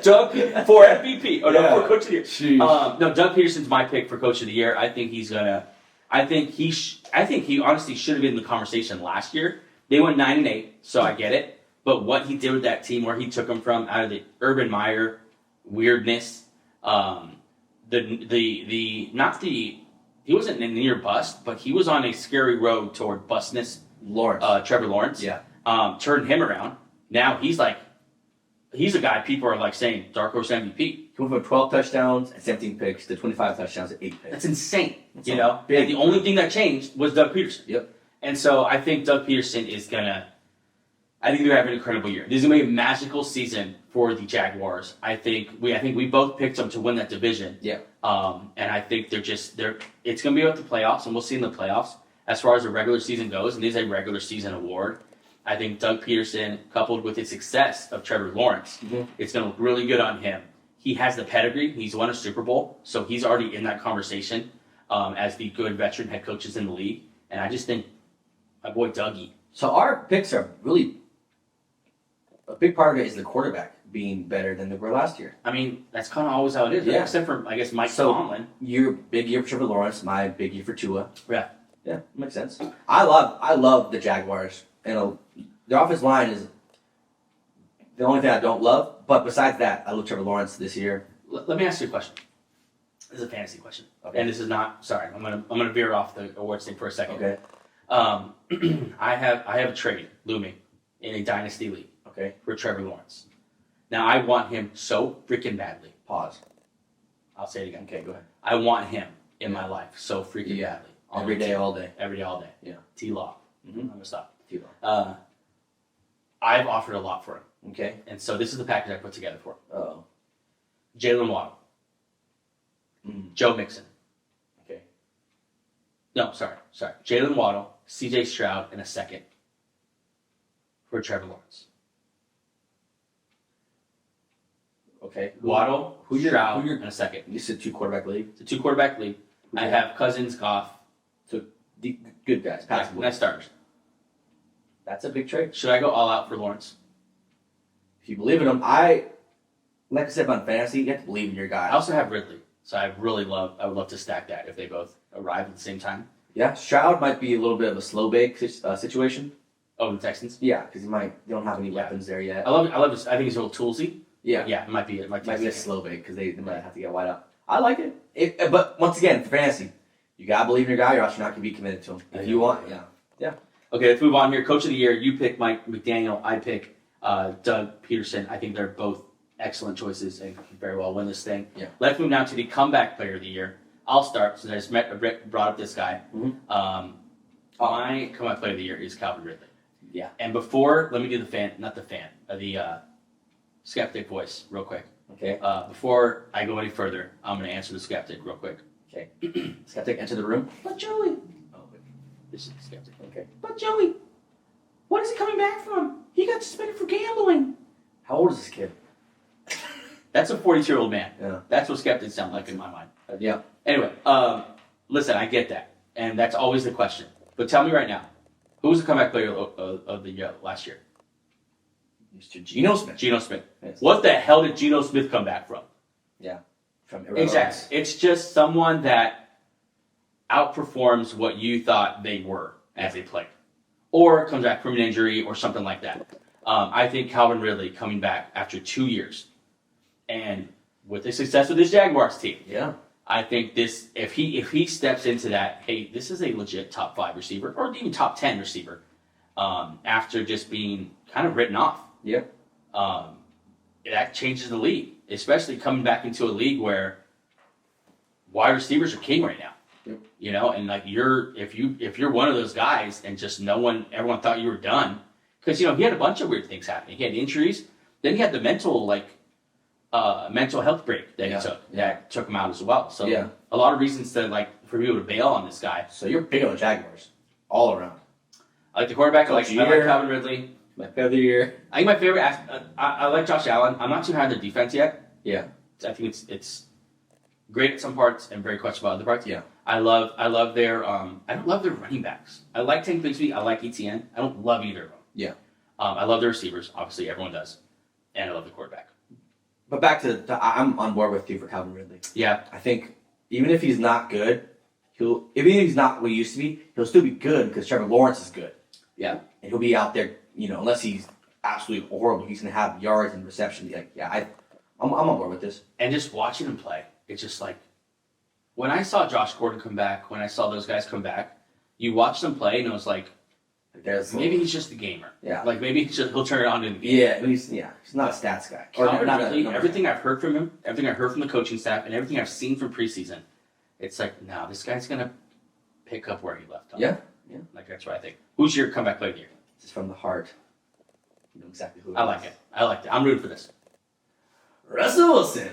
Doug for MVP. Oh, no, for Coach of the Year. Sheesh. No, Doug Peterson's my pick for Coach of the Year. I think he's gonna. I think he honestly should have been in the conversation last year. They went 9-8, so I get it. But what he did with that team, where he took them from out of the Urban Meyer weirdness, he wasn't a near bust, but he was on a scary road toward bustness. Lawrence. Trevor Lawrence. Yeah. Turned him around. Now he's a guy people are like saying dark horse MVP. He went from 12 touchdowns and 17 picks to 25 touchdowns and 8 picks. That's insane. That's You know, big. and the only thing that changed was Doug Peterson. Yep. And so I think Doug Peterson is gonna. I think they're having an incredible year. This is gonna be a magical season for the Jaguars. I think we both picked them to win that division. Yeah. And I think it's gonna be about the playoffs, and we'll see in the playoffs as far as the regular season goes. And this is a regular season award. I think Doug Peterson, coupled with the success of Trevor Lawrence, it's gonna look really good on him. He has the pedigree. He's won a Super Bowl, so he's already in that conversation as the good veteran head coaches in the league. And I just think my boy Dougie. So our picks are really a big part of it is the quarterback being better than they were last year. I mean, that's kind of always how it is, right? Yeah. Except for, I guess, Mike So- Tomlin. Your big year for Trevor Lawrence, my big year for Tua. Yeah. Yeah, makes sense. I love the Jaguars, and their offensive line is the only thing I don't love. But besides that, I love Trevor Lawrence this year. Let me ask you a question. This is a fantasy question, Okay. and this is not. Sorry, I'm gonna veer off the awards thing for a second. Okay. I have a trade looming in a dynasty league Okay. for Trevor Lawrence. Now I want him so freaking badly. Pause. I'll say it again. Okay, go ahead. I want him in my life so freaking Yeah. badly. On Every my day, team. all day. Every day, all day. Yeah. T-Law. Mhm. I'm gonna stop. Tua. I've offered a lot for him, Okay. and so this is the package I put together for him. Oh. Jalen Waddle, Joe Mixon. Okay. No, sorry. Jalen Waddle, C.J. Stroud, and a second for Trevor Lawrence. Okay. Waddle, who your- Stroud, who your- and a second. You said 2 quarterback league. It's a 2 quarterback league. I have Cousins, Goff. Good guys. Passable. Nice starters. That's a big trade. Should I go all out for Lawrence? If you believe in them, like I said on fantasy, you have to believe in your guy. I also have Ridley, so I would love to stack that if they both arrive at the same time. Yeah, Stroud might be a little bit of a slow bake situation. Oh, the Texans. Yeah, because they don't have any weapons there yet. I love this. I think he's a little toolsy. Yeah, Yeah, it might be. It might be a slow bake because they might have to get wide out. I like it. But once again, for fantasy, you gotta believe in your guy, or else you're not gonna be committed to him. If you want, yeah. Okay, let's move on here. Coach of the year, you pick Mike McDaniel. I pick Doug Peterson. I think they're both excellent choices and could very well win this thing. Yeah. Let's move now to the comeback player of the year. I'll start since I just brought up this guy. Mm-hmm. My comeback player of the year is Calvin Ridley. Yeah. And before, let me do the skeptic voice real quick. Okay. Before I go any further, I'm going to answer the skeptic real quick. Okay. Skeptic, enter the room. But Joey, Oh, wait. this is the skeptic. Okay. But Joey, what is he coming back from? He got suspended for gambling. How old is this kid? That's a 42-year-old man. Yeah. That's what skeptics sound like in my mind. Yeah. Anyway, listen, I get that. And that's always the question. But tell me right now, who was the comeback player of the year last year? Mr. Geno Smith. Geno Smith. Yes. What the hell did Geno Smith come back from? From Exactly. It's just someone that outperforms what you thought they were as a player. Or comes back from an injury or something like that. I think Calvin Ridley coming back after 2 years and with the success of this Jaguars team, Yeah. I think this if he steps into that, hey, this is a legit top 5 receiver or even top 10 receiver, after just being kind of written off. Yeah. That changes the league, especially coming back into a league where wide receivers are king right now. Yep. You know, and like if you're one of those guys and just everyone thought you were done because he had a bunch of weird things happening. He had injuries, then he had the mental health break that he took that took him out as well. So a lot of reasons for people to bail on this guy. So you're big on the Jaguars all around. I like the quarterback. I like Calvin Ridley. My player of the year. I think my favorite. I like Josh Allen. I'm not too high on the defense yet. Yeah. I think it's great at some parts and very questionable at other parts. Yeah. I love their. I don't love their running backs. I like Tank Bigsby. I like ETN. I don't love either of them. Yeah. I love the receivers. Obviously, everyone does, and I love the quarterback. But back to I'm on board with you for Calvin Ridley. Yeah. I think even if he's not good, even if he's not what he used to be, he'll still be good because Trevor Lawrence is good. Yeah. And he'll be out there, unless he's absolutely horrible, he's gonna have yards and reception. I'm on board with this. And just watching him play, it's just like when I saw Josh Gordon come back, when I saw those guys come back, you watch them play, and it was like maybe he's just a gamer. Yeah. Like maybe he'll turn it on in the game. Yeah, he's not a stats guy. Calvin Ridley, everything I've heard from him, everything I heard from the coaching staff, and everything I've seen from preseason, it's like, no, this guy's gonna pick up where he left off. Yeah. Like that's what I think. Who's your comeback player of the year? Just from the heart. You know exactly who. I like it. I'm rooting for this. Russell Wilson.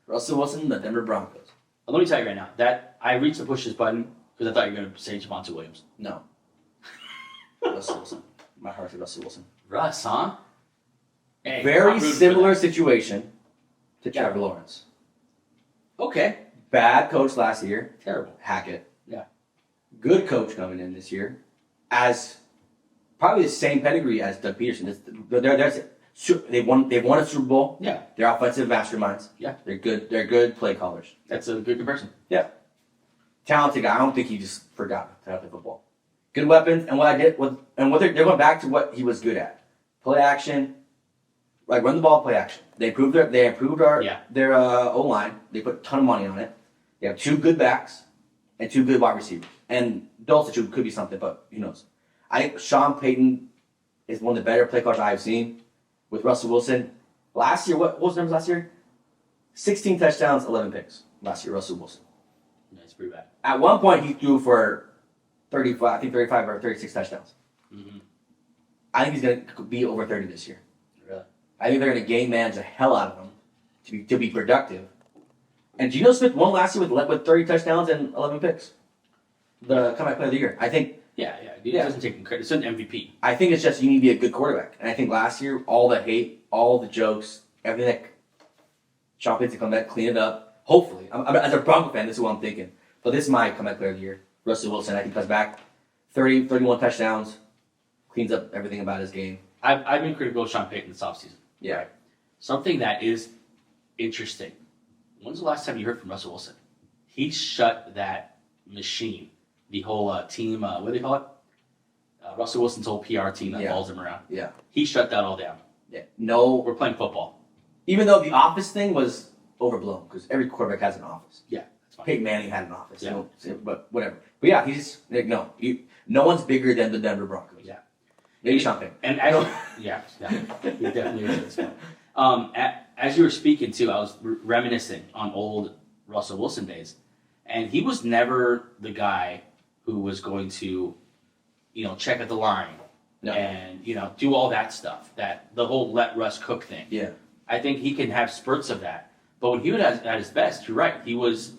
Russell Wilson, the Denver Broncos. Let me tell you right now that I reached the push this button because I thought you were gonna say Javonte Williams. No. Russell Wilson. My heart for Russell Wilson. Russ, huh? Hey, I'm Very rooting for similar that. situation to Trevor Lawrence. Okay. Bad coach last year. Terrible. Hackett. Yeah. Good coach coming in this year. As probably the same pedigree as Doug Peterson. They won a Super Bowl. Yeah. They're offensive masterminds. Yeah. They're good play callers. That's a good comparison. Talented guy. I don't think he just forgot how to play football. Good weapons, and they're going back to what he was good at. Play action, like run the ball, play action. They improved their O-line. They put a ton of money on it. They have 2 good backs and 2 good wide receivers. And Dulcich could be something, but who knows? I think Sean Payton is one of the better play callers I've seen with Russell Wilson. Last year, what was the numbers last year? 16 touchdowns, 11 picks last year, Russell Wilson. That's pretty bad. At one point, he threw for 35 or 36 touchdowns. Mm-hmm. I think he's going to be over 30 this year. Really? I think they're going to game manage the hell out of him to be productive. And Geno Smith won last year with 30 touchdowns and 11 picks. The comeback player of the year. I think. He doesn't take credit. It's an MVP. I think it's just you need to be a good quarterback. And I think last year all the hate all the jokes, everything that Sean Payton to come back, clean it up. Hopefully, as a Bronco fan, this is what I'm thinking. But this is my comeback player of the year. Russell Wilson, I think, comes back, 31 touchdowns, cleans up everything about his game. I've been critical of Sean Payton this offseason. Yeah. Right? Something that is interesting. When's the last time you heard from Russell Wilson? He shut that machine, the whole team, what do they call it? Russell Wilson's whole PR team that follows him around. Yeah. He shut that all down. Yeah. No. We're playing football. Even though the office thing was overblown, because every quarterback has an office. Yeah, that's fine. Peyton Manning had an office. Yeah. But whatever. But yeah, he's just, like, no one's bigger than the Denver Broncos. Yeah. Maybe Sean Payton. And he definitely is at this point. As you were speaking too, I was reminiscing on old Russell Wilson days, and he was never the guy who was going to, check at the line and do all that stuff. That the whole let Russ cook thing. Yeah. I think he can have spurts of that, but when he was at his best, you're right. He was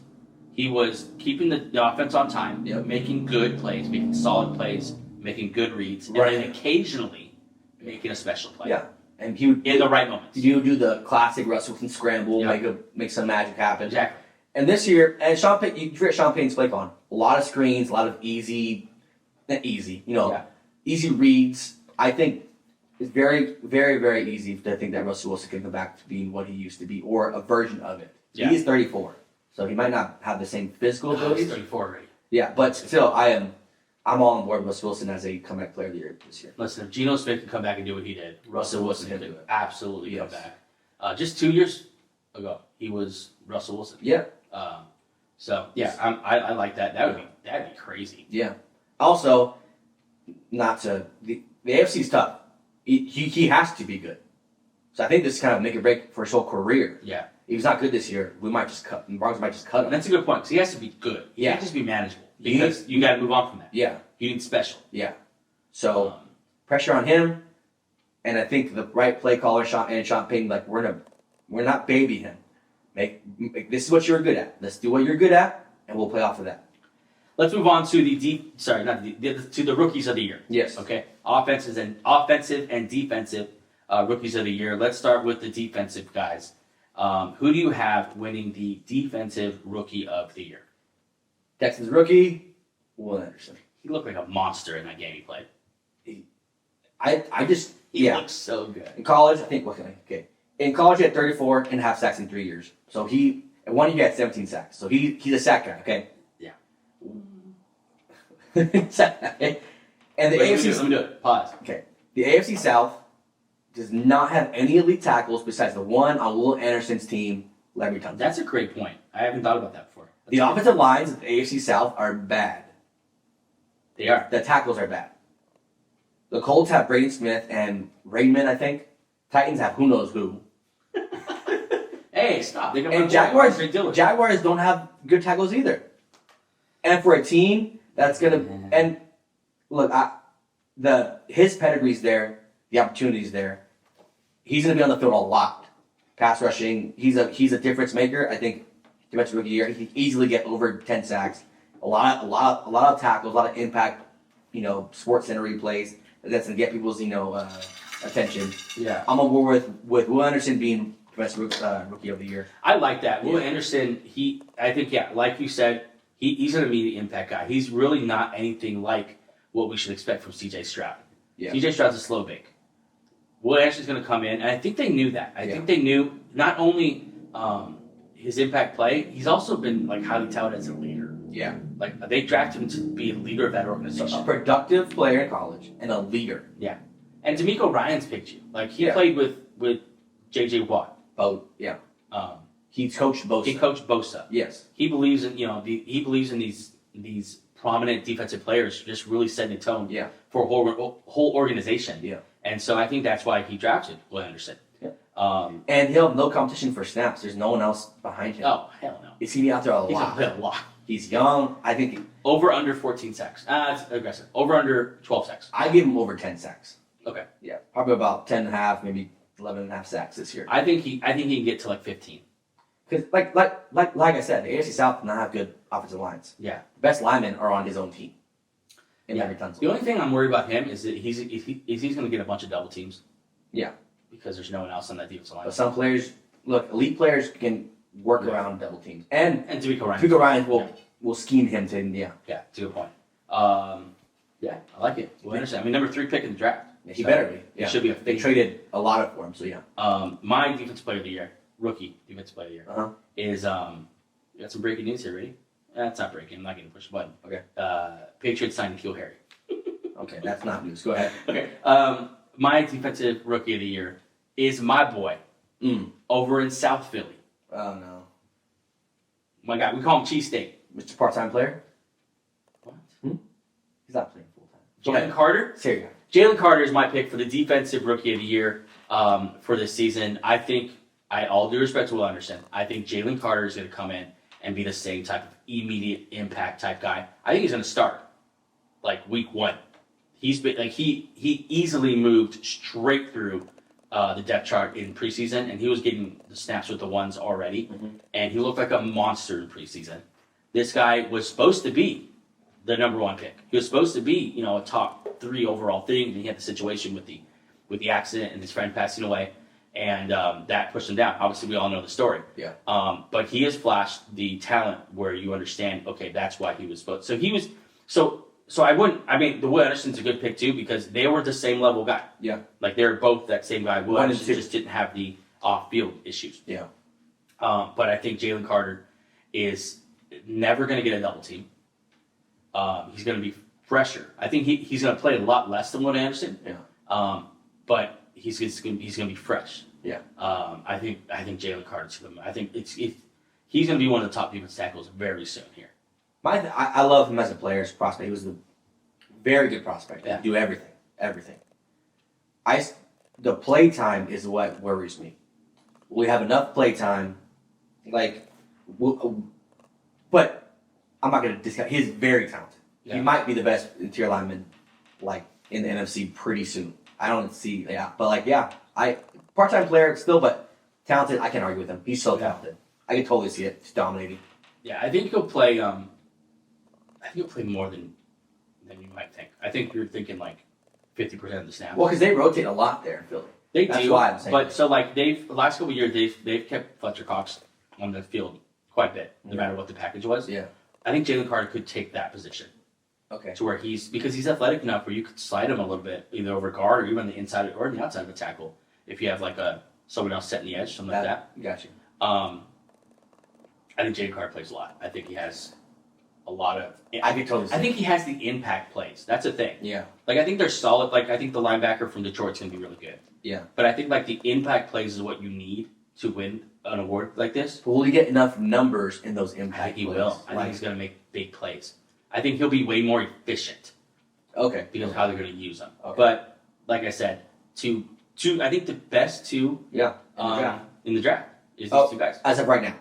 keeping the offense on time, making good plays, making solid plays, making good reads, and then occasionally making a special play. Yeah. And he would in the right moments. You do the classic Russell Wilson scramble, make some magic happen. Exactly. And this year, and Sean Payton, you forget Sean Payton's play calling. A lot of screens, a lot of easy reads. I think it's very, very, very easy to think that Russell Wilson can come back to being what he used to be, or a version of it. Yeah. He's 34, so he might not have the same physical abilities. He's 34 already. Yeah, but still, I'm all on board with Russell Wilson as a comeback player of the year this year. Listen, if Geno Smith can come back and do what he did, Russell Wilson can do it. Absolutely come back. Just 2 years ago, he was Russell Wilson. Yeah. I like that. That'd be crazy. Yeah. Also, the AFC's tough. He has to be good. So I think this is kind of make or break for his whole career. Yeah. If he's not good this year, the Broncos might just cut him. And that's a good point, because he has to be good. He can't just be manageable, because you got to move on from that. Yeah. You need special. Yeah. So pressure on him, and I think the right play caller Sean Payton, like we're not baby him. Make this is what you're good at. Let's do what you're good at, and we'll play off of that. Let's move on to to the rookies of the year. Yes. Okay. Offensive and defensive rookies of the year. Let's start with the defensive guys. Who do you have winning the defensive rookie of the year? Texans rookie, Will Anderson. He looked like a monster in that game he played. He looked so good. In college, I think, in college he had 34 and a half sacks in 3 years. So in 1 year he had 17 sacks. So he's a sack guy, okay? Yeah. And the AFC... Let me do it. Pause. Okay. The AFC South does not have any elite tackles besides the one on Will Anderson's team, Larry Tunsil. That's a great point. I haven't thought about that before. The offensive lines of the AFC South are bad. They are. The tackles are bad. The Colts have Braden Smith and Raymond, I think. Titans have who knows who. Hey, stop. And Jaguars don't have good tackles either. And for a team that's gonna and look, his pedigree's there, the opportunity's there. He's gonna be on the field a lot. Pass rushing, he's a difference maker. I think defensive rookie of the year, he can easily get over 10 sacks. A lot of tackles, a lot of impact, sports center replays. That's gonna get people's attention. Yeah. I'm on board with Will Anderson being defensive rookie of the year. I like that. Will Anderson, I think, like you said, he's an immediate impact guy. He's really not anything like what we should expect from C.J. Stroud. Yeah. C.J. Stroud's a slow bake. Will Anderson's going to come in, and I think they knew that. I think they knew not only his impact play, he's also been highly touted as a leader. Yeah. They drafted him to be a leader of that organization. A productive player in college and a leader. Yeah. And D'Amico Ryan's picked you. He played with J.J. Watt. Oh, yeah. He coached Bosa. He coached Bosa. Yes. He believes in these prominent defensive players just really setting a tone for a whole organization. Yeah. And so I think that's why he drafted Will Anderson. Yeah. And he'll have no competition for snaps. There's no one else behind him. Oh, hell no. He's going to be out there a lot. He's going to play a lot. He's young. I think... Over under 14 sacks. That's aggressive. Over under 12 sacks. I give him over 10 sacks. Okay. Yeah. Probably about 10 and a half, maybe 11 and a half sacks this year. I think he can get to 15. Because, like I said, the AFC South does not have good offensive lines. Yeah. The best linemen are on his own team. The only thing I'm worried about him is that he's going to get a bunch of double teams. Yeah. because there's no one else on that defensive line. But some players, look, elite players can work around double teams. And D'Amico Ryan will scheme him to, Yeah, it's a good point. Yeah, I like it. We'll understand. I mean, number 3 pick in the draft. He better be. He should be a They traded a lot for him, so yeah. My defensive player of the year, rookie defensive player of the year, Uh-huh. is we got some breaking news here. Ready? It's not breaking. I'm not going to push the button. Okay. Patriots signed N'Keal Harry. Okay, that's not news. Go ahead. Okay. My defensive rookie of the year is my boy over in South Philly. Oh, no. My guy. We call him Cheesesteak. Mr. Part-time player? What? He's not playing full-time. Jalen Carter? Seriously. Jalen Carter is my pick for the defensive rookie of the year for this season. I think, all due respect to Will Anderson, I think Jalen Carter is going to come in and be the same type of immediate impact type guy. I think he's going to start like week 1. He's been like he easily moved straight through the depth chart in preseason, and he was getting the snaps with the ones already, and he looked like a monster in preseason. This guy was supposed to be the number 1 pick. He was supposed to be, a top 3 overall thing, and he had the situation with the accident and his friend passing away, and that pushed him down. Obviously, we all know the story. Yeah. But he has flashed the talent where you understand, okay, that's why he was supposed. So he was so I wouldn't. I mean, the Will Anderson's a good pick too because they were the same level guy. Yeah. Like they're both that same guy. Will 1 and Anderson 2. just didn't have the off-field issues. Yeah. But I think Jalen Carter is never going to get a double team. He's going to be fresher. I think he's going to play a lot less than Will Anderson. Yeah. But he's going to be fresh. Yeah. I think Jalen Carter's going to. I think he's going to be one of the top defensive tackles very soon here. I love him as a player, as a prospect. He was a very good prospect. Yeah. He could do everything. The play time is what worries me. We have enough play time, but I'm not going to discount. He's very talented. Yeah. He might be the best interior lineman, in the NFC pretty soon. I don't see, part-time player still, but talented. I can't argue with him. He's so talented. I can totally see it. He's dominating. Yeah, I think he'll play. He'll play more than you might think. I think you're thinking 50% of the snaps. Well, because they rotate a lot there in Philly. That's do. Why I'm saying but that. so the last couple of years they've kept Fletcher Cox on the field quite a bit, no matter what the package was. Yeah. I think Jalen Carter could take that position. Okay. To where because he's athletic enough where you could slide him a little bit, either over guard or even on the inside or the outside of the tackle. If you have someone else setting the edge, something like that. Got you. I think Jalen Carter plays a lot. I think he has a lot of. I can totally see I think he has the impact plays. That's the thing. Yeah. I think they're solid. I think the linebacker from Detroit's going to be really good. Yeah. But I think the impact plays is what you need to win an award like this. But will he get enough numbers in those I impact think he plays? will. I think he's going to make big plays. I think he'll be way more efficient Okay. because of how they're going to use him. Okay. But like I said, I think the best 2 Yeah. in the draft is these 2 guys. As of right now.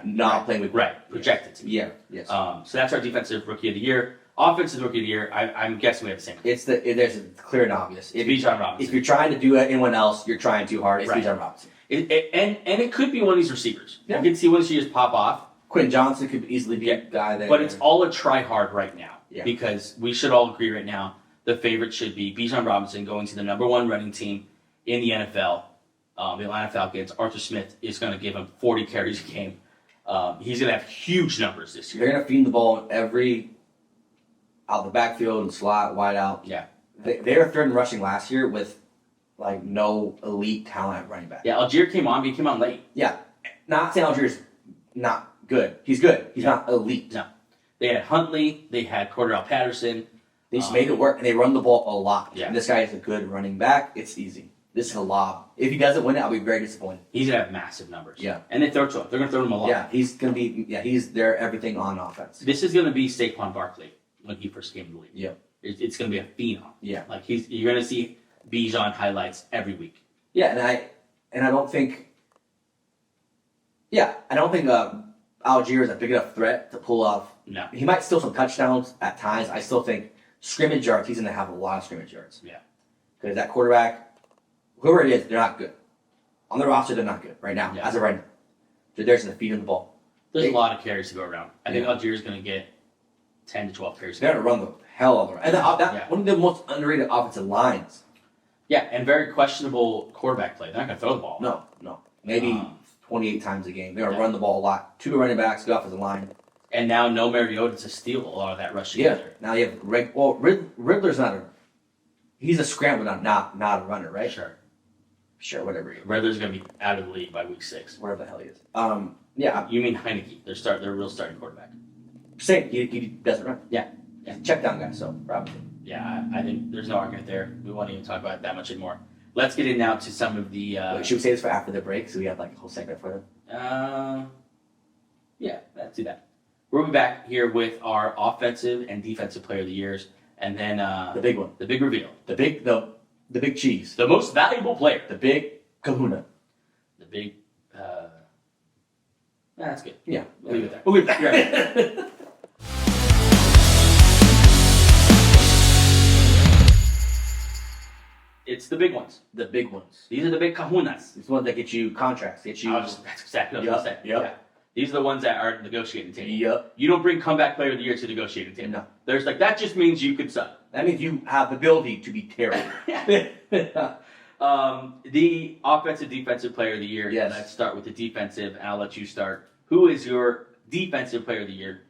Not playing with. Right, projected to be. Yeah. Yes. So that's our defensive rookie of the year. Offensive rookie of the year, I'm guessing we have the same. There's a clear and obvious. Bijan Robinson. If you're trying to do anyone else, you're trying too hard. It's Right. Bijan Robinson. And it could be one of these receivers. Yeah. You can see one of these just pop off. Quentin Johnson could easily be a guy there. But it's all a try hard right now. Yeah. Because we should all agree right now the favorite should be Bijan Robinson going to the number 1 running team in the NFL. The Atlanta Falcons. Arthur Smith is going to give him 40 carries a game. He's going to have huge numbers this year. They're going to feed the ball out the backfield and slot, wide out. Yeah. They were third in rushing last year with no elite talent at running back. Yeah, Algier came on, but he came on late. Yeah. Not saying Algier's not good. He's good. He's not elite. No. They had Huntley. They had Cordell Patterson. They just made it work, and they run the ball a lot. Yeah. And this guy is a good running back. It's easy. This is a lob. If he doesn't win it, I'll be very disappointed. He's going to have massive numbers. Yeah. And they throw to him. They're going to throw him a lot. Yeah, he's going to be. Yeah, he's their everything on offense. This is going to be Saquon Barkley when he first came to the league. Yeah. It's going to be a phenom. Yeah. You're going to see Bijan highlights every week. Yeah, and I don't think. Yeah, I don't think Algier is a big enough threat to pull off. No. He might steal some touchdowns at times. I still think scrimmage yards. He's going to have a lot of scrimmage yards. Yeah. Because that quarterback, whoever it is, they're not good. On the roster, they're not good right now. Yeah. As of right now, they're there to feed him the ball. There's a lot of carries to go around. I think Yeah. Algier's going to get 10 to 12 carries. They're going to run the hell out of it. And Yeah. one of the most underrated offensive lines. Yeah, and very questionable quarterback play. They're not going to throw the ball. No. Maybe 28 times a game. They're going to Yeah. run the ball a lot. 2 running backs, good offensive line. And now no Mariota to steal a lot of that rushing. Yeah. Now you have Riddler's not a. He's a scrambler, not a runner, right? Sure, whatever. Riddler's going to be out of the league by week 6. Whatever the hell he is. Yeah. You mean Heineke? Their real starting quarterback. Same. He doesn't run. Yeah. He's a check down guy, so probably. Yeah, I think there's no argument there. We won't even talk about it that much anymore. Let's get in now to some of the. Wait, should we say this for after the break so we have like a whole segment for them? Yeah, let's do that. We'll be back here with our offensive and defensive player of the years, and then The big one. the big reveal, The big cheese. the most valuable player, The big kahuna. the big. That's good. Yeah. We'll leave it there. We'll leave that. You're right. It's the big ones. The big ones. These are the big kahunas. These ones that get you contracts, get you. That's exactly what I was going to say. Yep. Yeah. These are the ones that are negotiating table. Yep. You don't bring comeback player of the year to negotiating table. No. There's like, that just means you could suck. That means you have the ability to be terrible. The offensive defensive player of the year. Yes. Let's start with the defensive, and I'll let you start. Who is your defensive player of the year?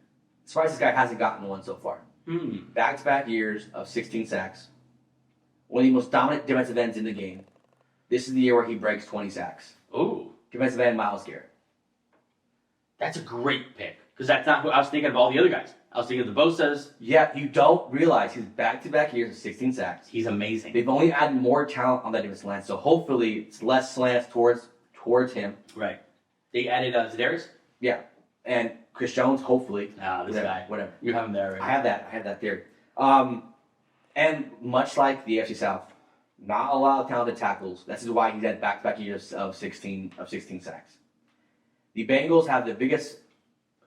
As far as this guy hasn't gotten one so far. Hmm. Back-to-back years of 16 sacks. One of the most dominant defensive ends in the game. This is the year where he breaks 20 sacks. Oh, Defensive end Myles Garrett. that's a great pick. Because that's not who I was thinking of all the other guys. I was thinking of the Bosa's. Yeah, you don't realize his back-to-back years of 16 sacks. He's amazing. They've only added more talent on that defensive line, so hopefully it's less slants towards him. Right. They added Zedarius? Yeah, and Chris Jones, hopefully. This guy. Whatever. You have him there already. I have that theory. And much like the AFC South, not a lot of talented tackles. This is why he's had back-to-back years of 16 sacks. The Bengals have the biggest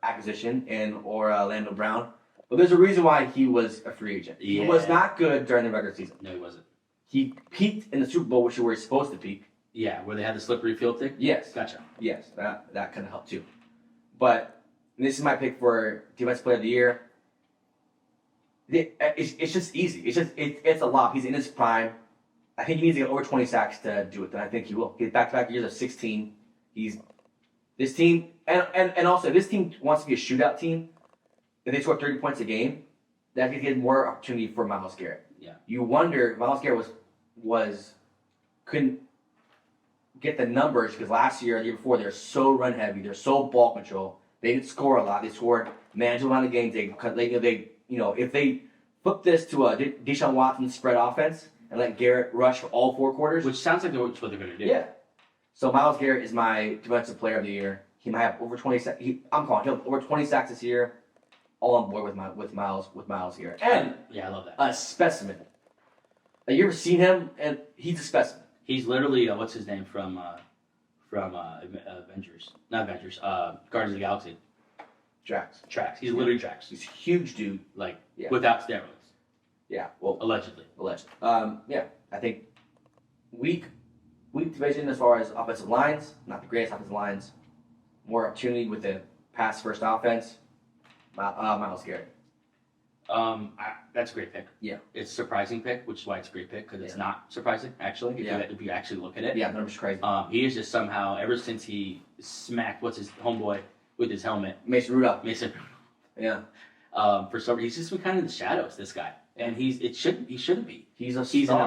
acquisition in Orlando Brown, but there's a reason why he was a free agent. Yeah. He was not good during the regular season. No, he wasn't. He peaked in the Super Bowl, which is where he's supposed to peak. Yeah, where they had the slippery field thing? Yes. Gotcha. Yes, that kind of helped too. But this is my pick for Defensive Player of the Year. It's just easy. It's a lot. He's in his prime. I think he needs to get over 20 sacks to do it, and I think he will. He's back-to-back years of 16. This team, and also if this team wants to be a shootout team, if they score 30 points a game, that could get more opportunity for Myles Garrett. Yeah. You wonder if Myles Garrett couldn't get the numbers because last year, the year before, they're so run heavy, they're so ball control. They didn't score a lot. They scored manageable amount of games. If they flip this to a Deshaun Watson spread offense and let Garrett rush for all 4 quarters, Which sounds like that's what they're going to do. yeah. So Myles Garrett is my defensive player of the year. He might have over 20 sacks. He'll have over 20 sacks this year. All on board with Myles Garrett. And Yeah, I love that. a specimen. Have you ever seen him? And he's a specimen. He's literally, what's his name from Avengers? Not Avengers, Guardians of the Galaxy. Drax. He's literally Drax. He's a huge dude. Like, Yeah. without steroids. Yeah. Well, Allegedly. alleged. Yeah. I think weak division as far as offensive lines. Not the greatest offensive lines. More opportunity with the pass first offense. Myles Garrett. That's a great pick. Yeah. It's a surprising pick, which is why it's a great pick, because it's Yeah. not surprising, actually, Yeah. if you actually look at it. Yeah, numbers crazy. He is just somehow, ever since he smacked, what's his homeboy with his helmet, Mason Rudolph. Mason, Yeah. for some reason, he's just been kind of in the shadows, this guy. And he shouldn't be. He's an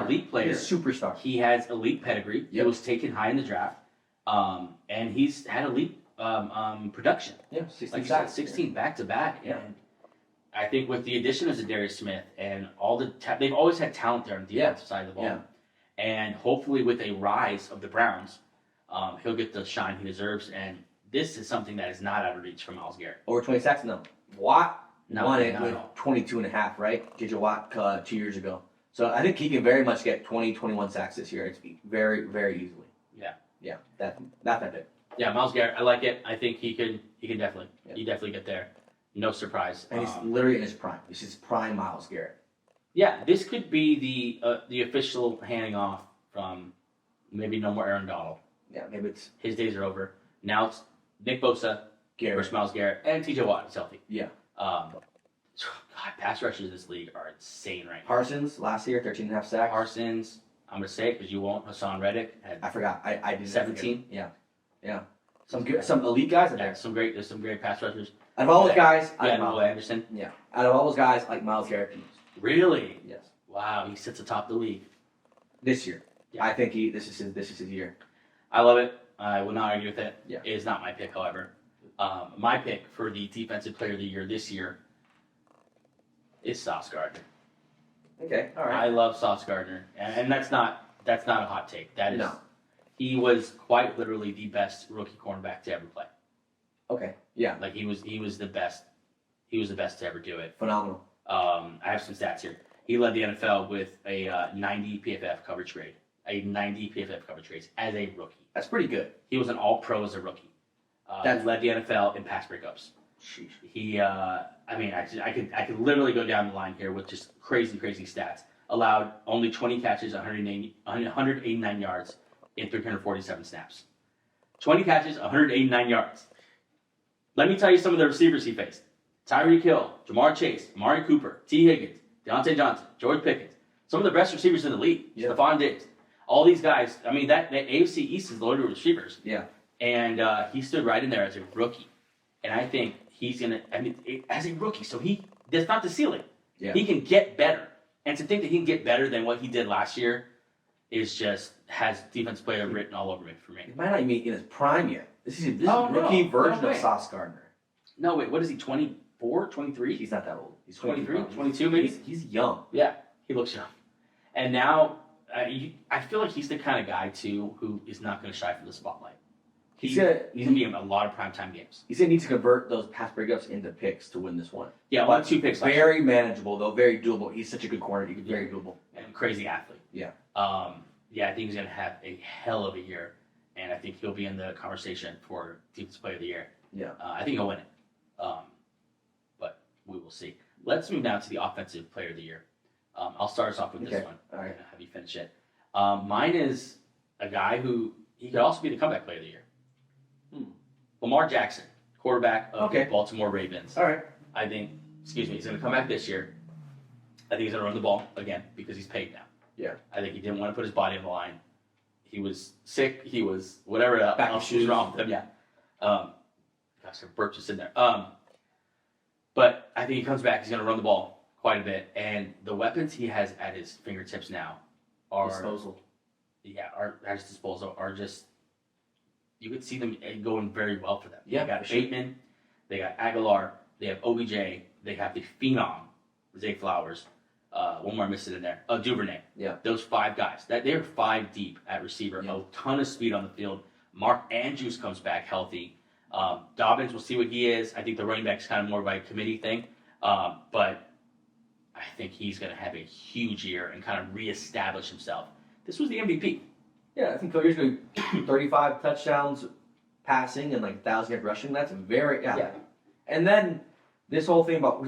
elite player. He's a superstar. He has elite pedigree. He Yep. was taken high in the draft. And he's had elite production. Yeah, 16 Like you said, sacks. 16 back to back. Yeah. And I think with the addition of Zedarius Smith and all they've always had talent there on the defensive side of the ball. Yeah. And hopefully with a rise of the Browns, he'll get the shine he deserves. And this is something that is not out of reach for Myles Garrett. Over 20 sacks? No. Watt No, won it not with at all. 22 and a half, right? JJ Watt 2 years ago. So I think he can very much get 20, 21 sacks this year. It's very, very easily. Yeah. Yeah. Not that big. Yeah, Myles Garrett, I like it. I think he can definitely Yeah. he definitely get there. No surprise. And he's literally in his prime. This is prime Myles Garrett. Yeah, this could be the official handing off from maybe no more Aaron Donald. Yeah, maybe it's His days are over. Now it's Nick Bosa Garrett. versus Myles Garrett and TJ Watt is healthy. Yeah. God, pass rushers in this league are insane right now. Parsons last year, 13 and a half sacks. Parsons, I'm gonna say it because you won't. Hassan Reddick I had forgot. I did 17. Yeah. Some elite guys are Yeah, there. there's some great pass rushers. Out of all those guys, I Yeah, like Will Miles. Anderson. Yeah. Out of all those guys, I like Miles Garrett the most. Really? Yes. Wow, he sits atop the league. This year. Yeah. I think this is his year. I love it. I will not argue with it. Yeah. It is not my pick, however. My pick for the Defensive Player of the Year this year is Sauce Gardner. Okay. All right. I love Sauce Gardner, and that's not a hot take. That is, No. he was quite literally the best rookie cornerback to ever play. Okay. Yeah. Like he was the best. He was the best to ever do it. Phenomenal. I have some stats here. He led the NFL with a 90 PFF coverage grade. A 90 PFF coverage grade as a rookie. That's pretty good. He was an All-Pro as a rookie. He led the NFL in pass breakups. Sheesh. He, I could literally go down the line here with just crazy stats. Allowed only 20 catches, 189 yards in 347 snaps. 20 catches, 189 yards. Let me tell you some of the receivers he faced. Tyreek Hill, Jamar Chase, Amari Cooper, T. Higgins, Deontay Johnson, George Pickens. Some of the best receivers in the league. Yeah. Stephon Diggs. All these guys, I mean, that AFC East is loaded with receivers. Yeah. And he stood right in there as a rookie. And I think he's going to, as a rookie, so that's not the ceiling. Yeah. He can get better. And to think that he can get better than what he did last year is just, has defense player written all over it for me. He might not even be in his prime yet. This is a Oh, no. rookie version No of way. Sauce Gardner. No, wait, what is he, 24, 23? He's not that old. He's 23, 22, 22 maybe? He's young. Yeah, he looks young. And now, I feel like he's the kind of guy, too, who is not going to shy from the spotlight. He's going to be in a lot of primetime games. He's going to need to convert those pass breakups into picks to win this one. Yeah, But 2 picks last Very manageable, though. Very doable. He's such a good corner. He's very doable. year. And crazy athlete. Yeah. I think he's going to have a hell of a year. And I think he'll be in the conversation for Defensive Player of the Year. Yeah. I think he'll win it. But we will see. Let's move now to the Offensive Player of the Year. I'll start us off with this Okay. one. All right. And have you finish it. Mine is a guy who, he could also be the Comeback Player of the Year. Lamar Jackson, quarterback of the Baltimore Ravens. All right. I think, he's going to come back this year. I think he's going to run the ball again because he's paid now. Yeah. I think he didn't want to put his body on the line. He was sick. He was whatever else Back in was shoes. wrong with him. Yeah. Gosh, there burp just in there. But I think he comes back. He's going to run the ball quite a bit, and the weapons he has at his fingertips now are Disposal. are at his disposal are just. You could see them going very well for them. Yeah, They got for sure. Bateman, they got Aguilar, they have OBJ, they have the phenom, Zay Flowers. One more missing in there. Duvernay. Yeah. Those 5 guys. They're 5 deep at receiver. Yeah. A ton of speed on the field. Mark Andrews comes back healthy. Dobbins, we'll see what he is. I think the running back's kind of more of a committee thing. But I think he's going to have a huge year and kind of reestablish himself. This was the MVP. Yeah, I think Cody's going to 35 touchdowns passing and like 1,000 yard rushing. That's very And then this whole thing about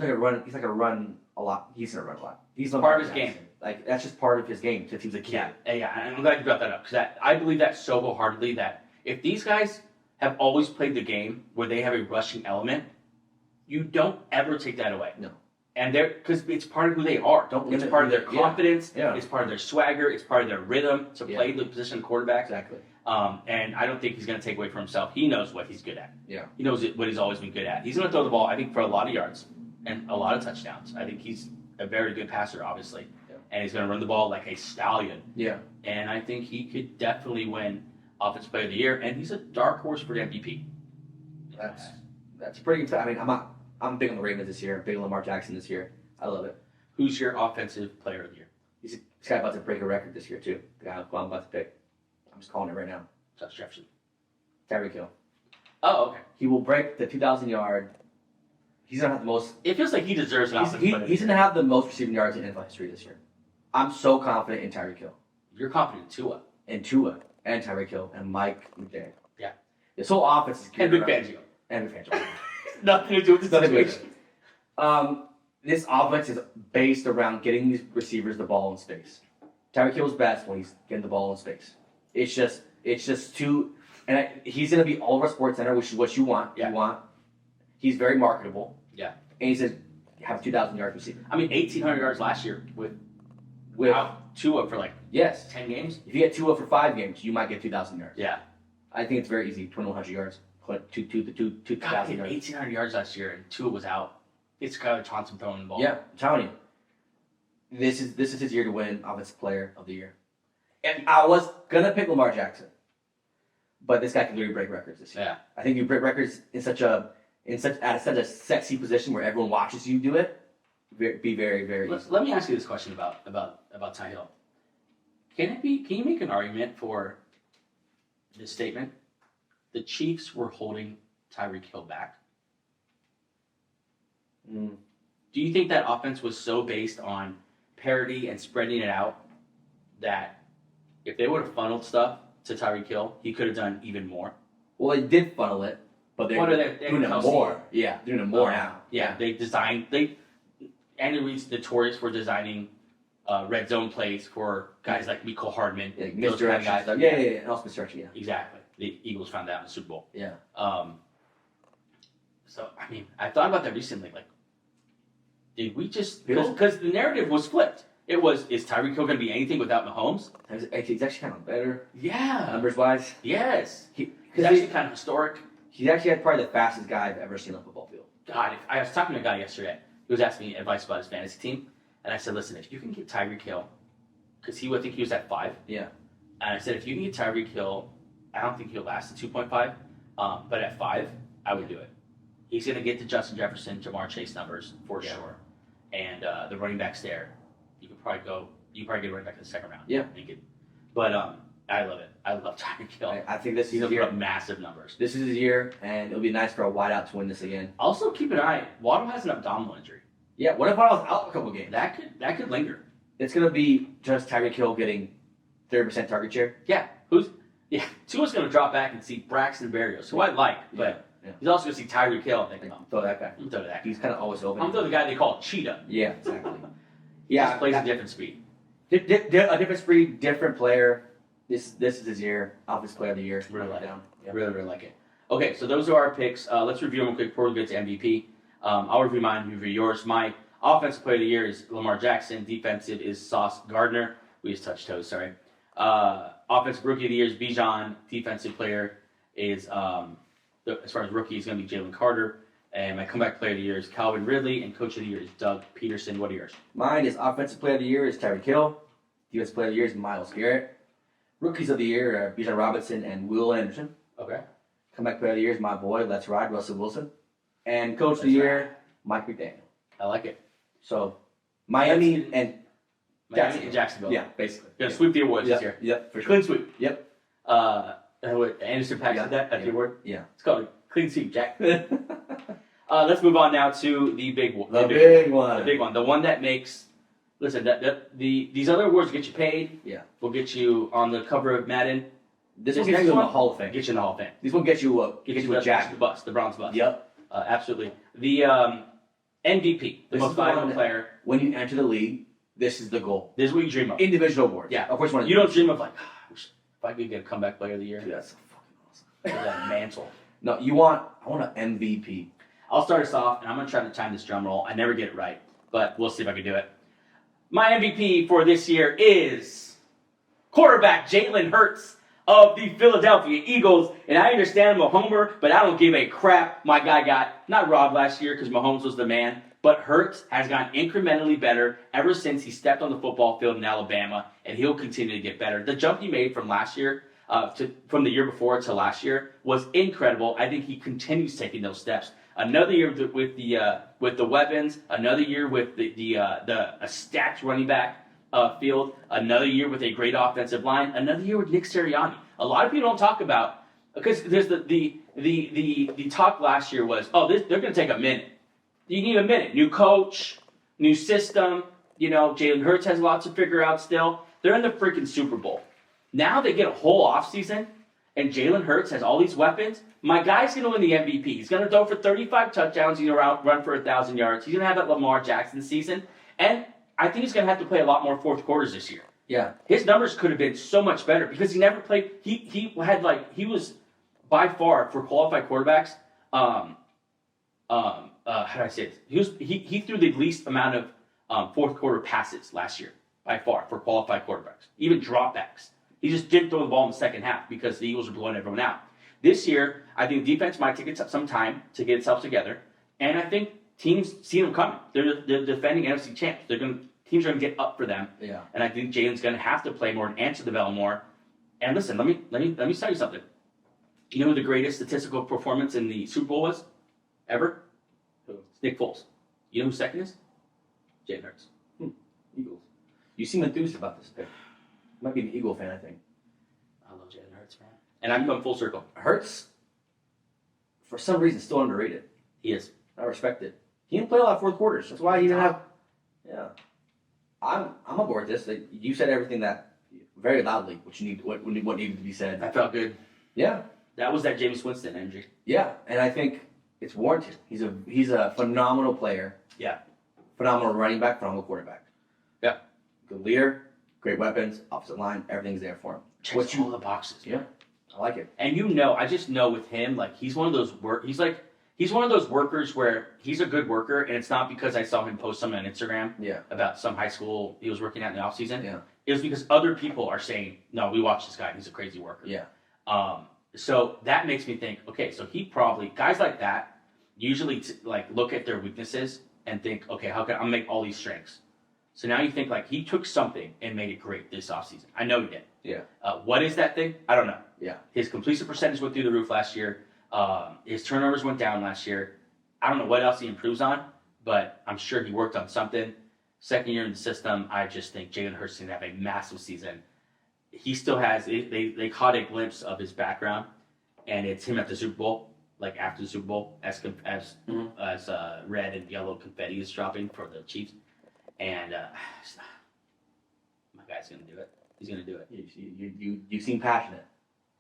he's like a run a lot. He's going to run a lot. He's Part of his game. Like that's just part of his game since he was a kid. Yeah, and I'm glad you brought that up because I believe that so wholeheartedly that if these guys have always played the game where they have a rushing element, you don't ever take that away. No. And because it's part of who they are. It's part of their confidence. Yeah. It's part of their swagger. It's part of their rhythm to Yeah. play the position of quarterback. Exactly. And I don't think he's going to take away from himself. He knows what he's good at. Yeah. He knows what he's always been good at. He's going to throw the ball, I think, for a lot of yards and a lot of touchdowns. I think he's a very good passer, obviously. Yeah. And he's going to run the ball like a stallion. Yeah. And I think he could definitely win Offensive Player of the Year. And he's a dark horse for the MVP. That's pretty tough. I mean, I'm big on the Ravens this year. I'm big on Lamar Jackson this year. I love it. Who's your Offensive Player of the Year? This guy about to break a record this year too. The guy who I'm about to pick. I'm just calling it right now. Josh Jefferson. Tyreek Hill. Oh, okay. He will break the 2,000 yard. He's gonna have the most. It feels like he deserves an Offensive Player of the He's Year. gonna have the most receiving yards in NFL history this year. I'm so confident in Tyreek Hill, You're confident in Tua. and Tua, and Tyreek Hill, and Mike McDaniel. Yeah. This whole offense is And geared Vic around- Fangio. And Vic Fangio. Nothing to do with the Nothing to do with situation. This offense is based around getting these receivers the ball in space. Tyreek Hill's best when he's getting the ball in space. It's just too, he's gonna be all over Sports Center, which is what you want. Yeah. You want. He's very marketable. Yeah. And he says have 2,000 yards receiver. I mean, 1,800 yards last year with Out Tua for like yes, 10 games. if you get Tua for 5 games, you might get 2,000 yards. Yeah. I think it's very easy. 2,100 yards, 2,000 God, he had yards. 1,800 yards last year, and Tua was out. It's Skylar Thompson throwing the ball. Yeah, I'm telling you, this is his year to win Offensive Player of the Year. And I was gonna pick Lamar Jackson, but this guy can literally break records this year. Yeah. I think you break records at such a sexy position where everyone watches you do it. Be very, very easy. Let me ask you this question about Ty Hill. Can you make an argument for this statement? The Chiefs were holding Tyreek Hill back. Mm. Do you think that offense was so based on parity and spreading it out that if they would have funneled stuff to Tyreek Hill, he could have done even more? Well, they did funnel it, but they're doing it more. Yeah, doing it more now. Yeah, Andy Reid's notorious for designing red zone plays for guys like Mecole Hardman. Yeah, those kind of guys. Yeah, and also misdirection, yeah. Exactly. The Eagles found that in the Super Bowl. Yeah. So, I mean, I thought about that recently. Like, did we just... Because the narrative was flipped. It was, is Tyreek Hill going to be anything without Mahomes? He's actually kind of better. Yeah. Numbers-wise. Yes. He's actually kind of historic. He's actually probably the fastest guy I've ever seen on a football field. God, I was talking to a guy yesterday. He was asking me advice about his fantasy team. And I said, listen, if you can get Tyreek Hill, because I think he was at 5. Yeah. And I said, if you can get Tyreek Hill, I don't think he'll last at 2.5. But at 5, I would do it. He's going to get the Justin Jefferson, Jamar Chase numbers for sure. And the running backs there, you could probably get a running back in the second round. Yeah. But I love it. I love Tyreek Hill. I think this is He's his put year. up massive numbers. This is his year, and it'll be nice for a wideout to win this again. Also, keep an eye. Waddle has an abdominal injury. Yeah, what if I was out a couple games? That could linger. It's going to be just Tyreek Hill getting 30% target share. Yeah. Tua's going to drop back and see Braxton Berrios, who I like, but he's also going to see Tyreek Hill and think, Throw that guy. I'm going to throw that guy. He's kind of always open. I'm going to throw the guy they call Cheetah. Yeah, exactly. He just plays a different speed. A different speed, different player. This is his year. Offensive Player of the Year. Really like it. Yeah. Really, really like it. Okay, so those are our picks. Let's review them quick before we get to MVP. I'll review mine, you review yours. My offensive player of the year is Lamar Jackson. Defensive is Sauce Gardner. We just touched toes, sorry. Offensive rookie of the year is Bijan. Defensive player is, as far as rookie, is going to be Jalen Carter. And my comeback player of the year is Calvin Ridley. And coach of the year is Doug Peterson. What are yours? Mine is Offensive Player of the Year is Tyreek Hill. Defensive Player of the Year is Myles Garrett. Rookies of the year are Bijan Robinson and Will Anderson. Okay. Comeback Player of the Year is my boy, Let's Ride, Russell Wilson. And Coach of the Year, Mike McDaniel. I like it. So, Miami and Jacksonville. Yeah, basically. Gonna sweep the awards this year. Yep, for sure. Clean sweep. Yep. Anderson Paak said that's the award? Yeah. It's called a clean sweep, Jack. Let's move on now to the big one. The big one. The big one. The one that makes... Listen, these other awards get you paid. Yeah. Will get you on the cover of Madden. This one gets you in the Hall of Fame. Get you in the Hall of Fame. This one gets you a jacket. The bus, the bronze bus. Yep. Absolutely. The MVP, the most valuable player. When you enter the league, this is the goal. This is what you dream of. Individual awards. Yeah. Of course, you don't dream of like, I wish if I could get a comeback player of the year. Dude, that's so fucking awesome. That mantle. No, I want an MVP. I'll start us off, and I'm going to try to time this drum roll. I never get it right, but we'll see if I can do it. My MVP for this year is quarterback Jalen Hurts of the Philadelphia Eagles. And I understand I'm a homer, but I don't give a crap. My guy got not robbed last year because Mahomes was the man, but Hurts has gotten incrementally better ever since he stepped on the football field in Alabama, and he'll continue to get better. The jump he made from last year from the year before to last year was incredible. I think he continues taking those steps. Another year with the weapons. Another year with a stacked running back field. Another year with a great offensive line. Another year with Nick Sirianni. A lot of people don't talk about because there's the talk last year was they're going to take a minute. You need a minute. New coach, new system. Jalen Hurts has a lot to figure out still. They're in the freaking Super Bowl. Now they get a whole offseason, and Jalen Hurts has all these weapons. My guy's going to win the MVP. He's going to throw for 35 touchdowns. He's going to run for 1,000 yards. He's going to have that Lamar Jackson season. And I think he's going to have to play a lot more fourth quarters this year. Yeah. His numbers could have been so much better because he never played. He was by far for qualified quarterbacks. How do I say it? He threw the least amount of fourth quarter passes last year. by far for qualified quarterbacks, even dropbacks. He just didn't throw the ball in the second half because the Eagles were blowing everyone out. This year, I think defense might take some time to get itself together, and I think teams see them coming. They're defending NFC champs. Teams are going to get up for them, Yeah. and I think Jalen's going to have to play more and answer the bell more. And listen, let me tell you something. You know who the greatest statistical performance in the Super Bowl was ever? Who? It's Nick Foles. You know who second is? Jalen Hurts. Eagles. You seem enthused about this pick. You might be an Eagle fan, I think. I love Jalen Hurts, man. And I'm going full circle. Hurts, for some reason, still underrated. He is. I respect it. He didn't play a lot of fourth quarters. That's why he didn't have. Yeah, I'm aboard this. Like, you said everything that very loudly, what needed to be said. That felt good. Yeah, That was that James Winston energy. yeah, and I think it's warranted. He's a phenomenal player. Yeah. Phenomenal running back, phenomenal quarterback. Yeah. Good leader, great weapons, opposite line, everything's there for him. Checks all the boxes. Yeah, I like it. And I just know with him, like he's one of those he's one of those workers where he's a good worker, and it's not because I saw him post something on Instagram Yeah, about some high school he was working at in the offseason. Yeah. It was because other people are saying, no, we watch this guy, he's a crazy worker. yeah, So that makes me think, okay, so he probably, guys like that usually look at their weaknesses and think, okay, how can I make all these strengths? So now you think like he took something and made it great this offseason. I know he did. yeah, What is that thing? I don't know. yeah. His completion percentage went through the roof last year. His turnovers went down last year. I don't know what else he improves on, but I'm sure he worked on something. Second year in the system, I just think Jalen Hurts is going to have a massive season. He still has, they caught a glimpse of his background, and it's him at the Super Bowl, like after the Super Bowl, as red and yellow confetti is dropping for the Chiefs. And my guy's going to do it. He's going to do it. You seem passionate.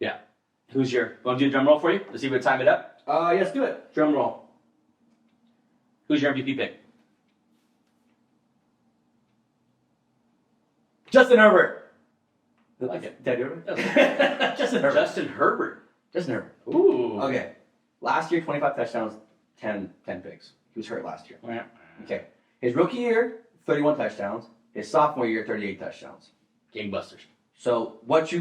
Want to do a drum roll for you? Let's see if we can time it up. Yeah, let's do it. Drum roll. Who's your MVP pick? Justin Herbert. I like it. Did I do it? Justin Herbert. Justin Herbert. Justin Herbert. Ooh. Okay. Last year, 25 touchdowns, 10 picks. He was hurt last year. Okay. His rookie year, 31 touchdowns. His sophomore year, 38 touchdowns. Gangbusters. So what you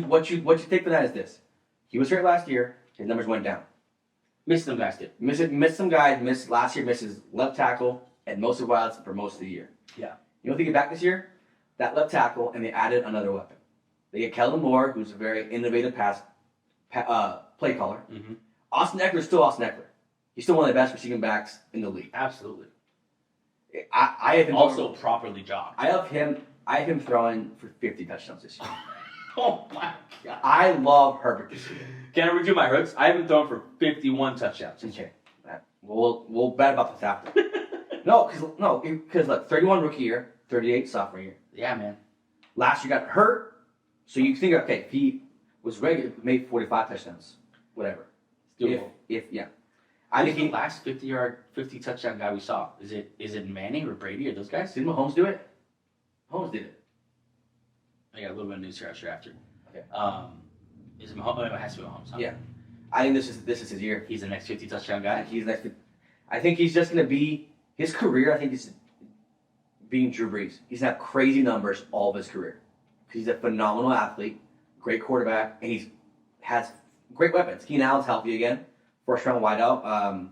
take for that is this. He was hurt last year. His numbers went down. Missed them guys did. Missed some guys. Last year, missed his left tackle and most of the wilds for most of the year. Yeah. You know what they get back this year? That left tackle, and they added another weapon. They get Kellen Moore, who's a very innovative play caller. Mm-hmm. Austin Eckler's still Austin Eckler. He's still one of the best receiving backs in the league. Absolutely. I have him Also properly jobbed. I have him throwing for 50 touchdowns this year. Oh my god. I love Herbert this year. Can I review my hooks? I haven't thrown for 51 touchdowns. Okay. We'll bet about this after. Because look, 31 rookie year, 38 sophomore year. Yeah, man. Last year got hurt, so you think, okay, if he was regular, made 45 touchdowns, whatever. It's doable. I think the last 50 touchdown guy we saw. Is it Manning or Brady or those guys? didn't Mahomes do it? Mahomes did it. I got a little bit of news here. I'll share after. Okay. Is it Mahomes? Oh, it has to be Mahomes. Huh? Yeah. I think this is his year. He's the next 50 touchdown guy. I think he's just gonna be his career. I think is being Drew Brees. He's gonna have crazy numbers all of his career. He's a phenomenal athlete, great quarterback, and he has great weapons. Keenan Allen's healthy again. First round wideout.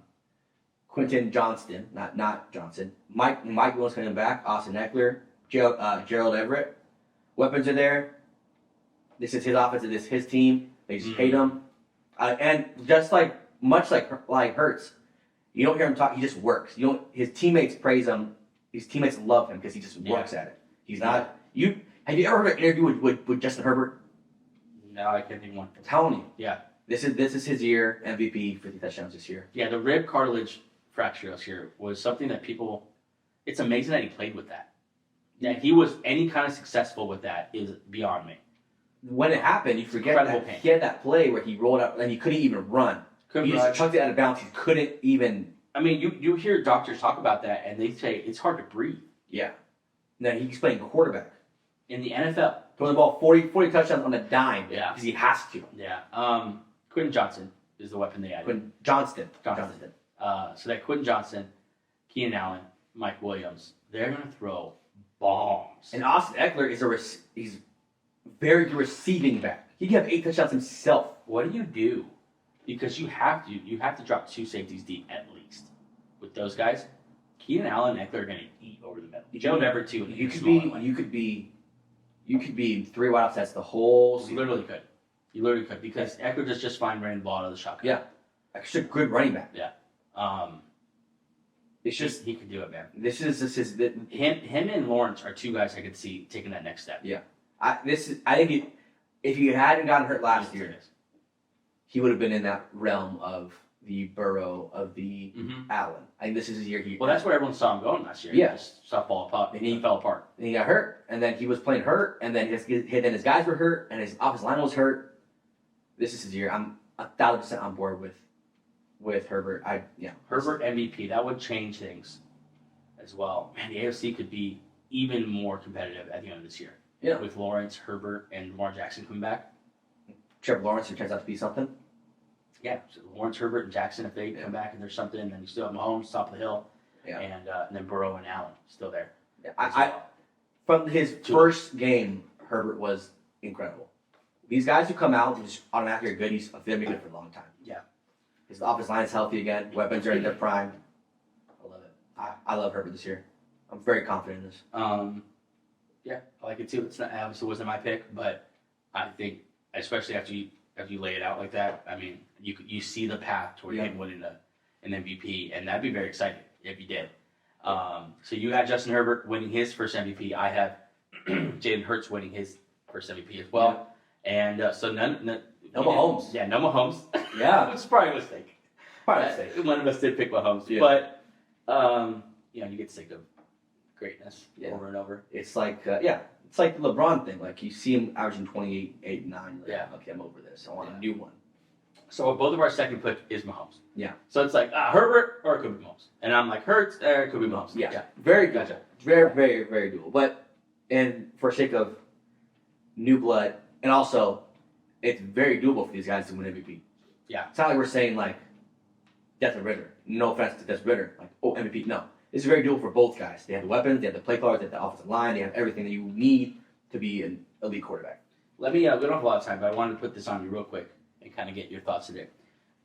Quentin Johnston, not Johnson. Mike Williams coming back. Austin Eckler, Gerald Everett. Weapons are there. This is his offense. This is his team. They just hate him. And just much like Hurts, you don't hear him talk. He just works. His teammates praise him. His teammates love him because he just works at it. He's not. Have you ever heard an interview with Justin Herbert? No, I can't think of one. I'm telling you. Yeah. This is his year. MVP, 50 touchdowns this year. Yeah, the rib cartilage fracture this year was something that it's amazing that he played with that. That he was any kind of successful with that is beyond me. When it happened, you forget Incredible that pain. he had that play where he rolled out and he couldn't even run. He just chucked it out of bounds. He couldn't even. I mean, you hear doctors talk about that, and they say it's hard to breathe. Yeah. Now he's playing quarterback. In the NFL. Throwing the ball 40 touchdowns on a dime. Yeah. Because he has to. Yeah. Quentin Johnson is the weapon they added. Quentin Johnston. So that Quentin Johnson, Keenan Allen, Mike Williams, they're going to throw bombs. And Austin Eckler is he's very good receiving back. He can have 8 touchdowns himself. What do? Because you have to drop 2 safeties deep at least. With those guys, Keenan Allen and Eckler are going to eat over the middle. Joe never too. You could be 3 wideouts sets the whole season. You literally could because Eckler does just fine running the ball out of the shotgun. Yeah, actually a good running back. Yeah. It's just he could do it, man. This is him and Lawrence are 2 guys I could see taking that next step. Yeah. I think if he hadn't gotten hurt last year, he would have been in that realm of the Burrow, of the Allen. I think this is his year. Well, that's where everyone saw him going last year. Yeah. He just stopped falling apart. And he fell apart. And he got hurt. And then he was playing hurt. And then his guys were hurt. And his offensive line was hurt. This is his year. I'm 1,000% on board with Herbert. Herbert MVP. That would change things as well. Man, the AFC could be even more competitive at the end of this year. Yeah. With Lawrence, Herbert, and Lamar Jackson coming back. Trevor Lawrence, who turns out to be something. Yeah, so Lawrence, Herbert, and Jackson, if they come back and there's something, and then you still have Mahomes, top of the hill, and then Burrow and Allen still there. Yeah, from his first game, Herbert was incredible. These guys who come out and just automatically are good, they've been good for a long time. Yeah. His offensive line is healthy again. Weapons are in their prime. I love it. I love Herbert this year. I'm very confident in this. Yeah, I like it too. It's not obviously wasn't my pick, but I think especially after you lay it out like that, I mean, you see the path toward him winning an MVP, and that'd be very exciting if you did. So you had Justin Herbert winning his first MVP. I have Jalen Hurts winning his first MVP as well, and so no Mahomes. Yeah, no Mahomes. Yeah, which is probably a mistake. Probably a mistake. One of us did pick Mahomes, but you get sick of greatness over and over. It's like it's like the LeBron thing. Like you see him averaging 28, 8, 9. Like, okay, I'm over this. I want a new one. So both of our second pick is Mahomes. Yeah. So it's like Herbert or it could be Mahomes, and I'm like Hurts or it could be Mahomes. Yeah. Very good. Gotcha. Very, very, very doable. But and for sake of new blood, and also it's very doable for these guys to win MVP. Yeah. It's not like we're saying like Desmond Ritter. No offense to Desmond Ritter. Like MVP. No. This is very doable for both guys. They have the weapons, they have the play callers, they have the offensive line, they have everything that you need to be an elite quarterback. Let me, we don't have a lot of time, but I wanted to put this on you real quick and kind of get your thoughts today.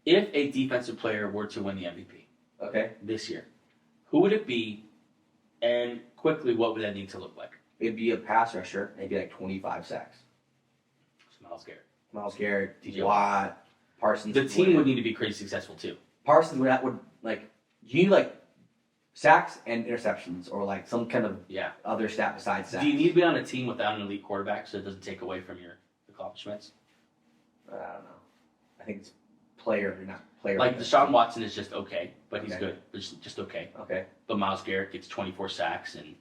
If a defensive player were to win the MVP this year, who would it be, and quickly, what would that need to look like? It'd be a pass rusher, maybe like 25 sacks. Myles Garrett, TJ Watt, Parsons. The team would need to be crazy successful too. Parsons would like, you need like sacks and interceptions, or like some kind of other stat besides sacks. Do you need to be on a team without an elite quarterback so it doesn't take away from your accomplishments? I don't know. I think it's player or not player. Like Deshaun Watson is just okay, but he's good. But just okay. Okay. But Myles Garrett gets 24 sacks and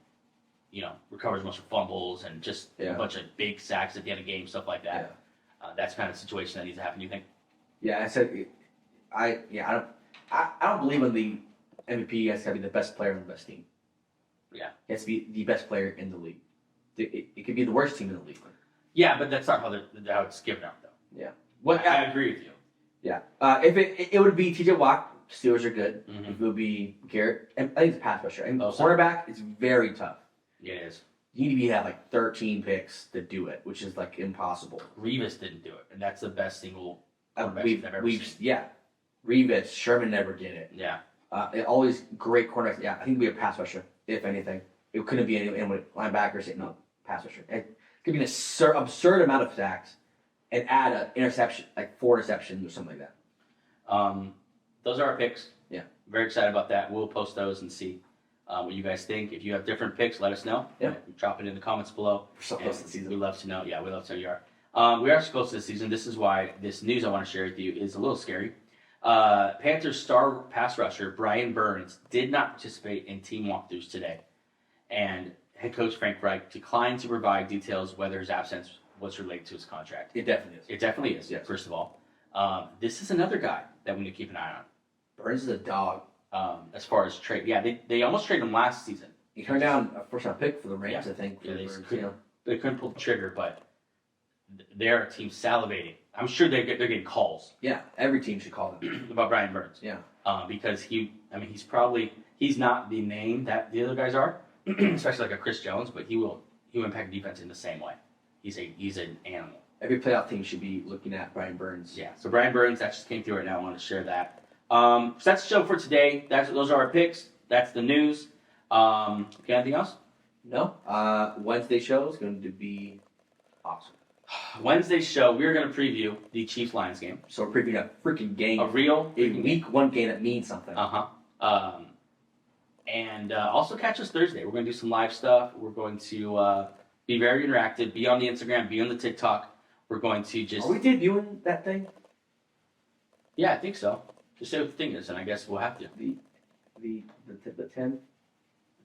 recovers a bunch of fumbles and just a bunch of big sacks at the end of games, stuff like that. That's the kind of situation that needs to happen. You think? Yeah, I don't believe in the MVP has to be the best player on the best team. Yeah. He has to be the best player in the league. It could be the worst team in the league. Yeah, but that's not how it's given out, though. Yeah. I agree with you. Yeah. If it would be TJ Watt, Steelers are good. If it would be Garrett, I think it's a pass rusher. And cornerback is very tough. Yeah, it is. You need to have like 13 picks to do it, which is like impossible. Revis didn't do it, and that's the best single cornerback I've ever seen. Yeah. Revis, Sherman never did it. Yeah. Always great cornerbacks. Yeah, I think it would be a pass rusher, if anything. It couldn't be anyone with linebackers. No, pass rusher. It could be an absurd amount of sacks and add an interception, like 4 interceptions or something like that. Those are our picks. Yeah. Very excited about that. We'll post those and see what you guys think. If you have different picks, let us know. Yeah. Drop it in the comments below. We're so close to the season. We'd love to know. Yeah, we'd love to know you are. We are so close to the season. This is why this news I want to share with you is a little scary. Panthers star pass rusher Brian Burns did not participate in team walkthroughs today, and head coach Frank Reich declined to provide details whether his absence was related to his contract. It definitely is. It definitely is. Yes. First of all, this is another guy that we need to keep an eye on. Burns is a dog. As far as trade, they almost traded him last season. He turned down a first-round pick for the Rams, I think. Yeah, they couldn't pull the trigger, but they're a team salivating. I'm sure they're getting calls. Yeah, every team should call them about Brian Burns. Yeah, because he's not the name that the other guys are, especially like a Chris Jones, but he will impact defense in the same way. He's an animal. Every playoff team should be looking at Brian Burns. Yeah. So Brian Burns, that just came through right now. I want to share that. So that's the show for today. Those are our picks. That's the news. Got anything else? No. Wednesday show is going to be awesome. Wednesday's show, we're going to preview the Chiefs-Lions game. So we're previewing a freaking game. A real week one game that means something. And also catch us Thursday. We're going to do some live stuff. We're going to be very interactive. Be on the Instagram. Be on the TikTok. We're going to just... Are we debuting that thing? Yeah, I think so. Just say what the thing is, and I guess we'll have to. The 10?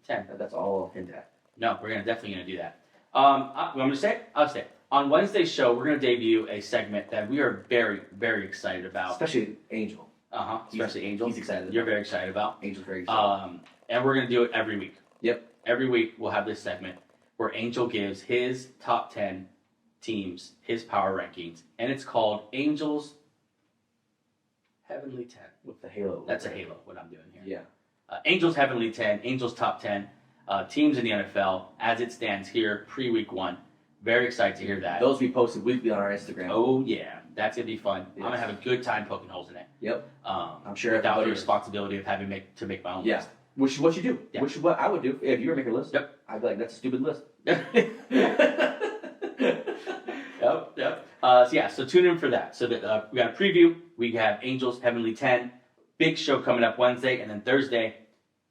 10. That's all I'll hint at. No, we're definitely going to do that. Want me to say it? I'll say it. On Wednesday's show, we're going to debut a segment that we are very, very excited about. Especially Angel. Especially Angel. He's excited. You're very excited about. Angel's very excited. And we're going to do it every week. Yep. Every week we'll have this segment where Angel gives his top 10 teams, his power rankings, and it's called Angel's Heavenly 10. With the halo. That's a halo, what I'm doing here. Yeah. Angel's Heavenly 10, Angel's top 10 teams in the NFL as it stands here pre-week 1. Very excited to hear that. Those will be posted weekly on our Instagram. Oh, yeah. That's going to be fun. Yes. I'm going to have a good time poking holes in it. Yep. I'm sure without the everybody responsibility of having to make my own list. Which is what you do. Yeah. Which is what I would do if you were making a list. Yep. I'd be like, that's a stupid list. Yep. So tune in for that. So that we got a preview. We have Angels Heavenly 10. Big show coming up Wednesday, and then Thursday,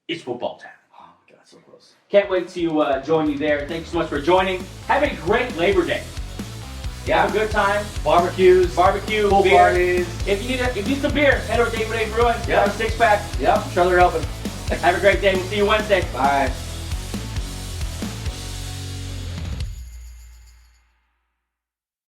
it's football time. Oh my God, so close. Can't wait to join you there. Thank you so much for joining. Have a great Labor Day. Yeah. Have a good time. Barbecue, Pool beer. Parties. If you need some beer, head over to David A. Brewing. Yeah. Grab a 6-pack. Yep, I'm sure they're helping. Have a great day. We'll see you Wednesday. Bye.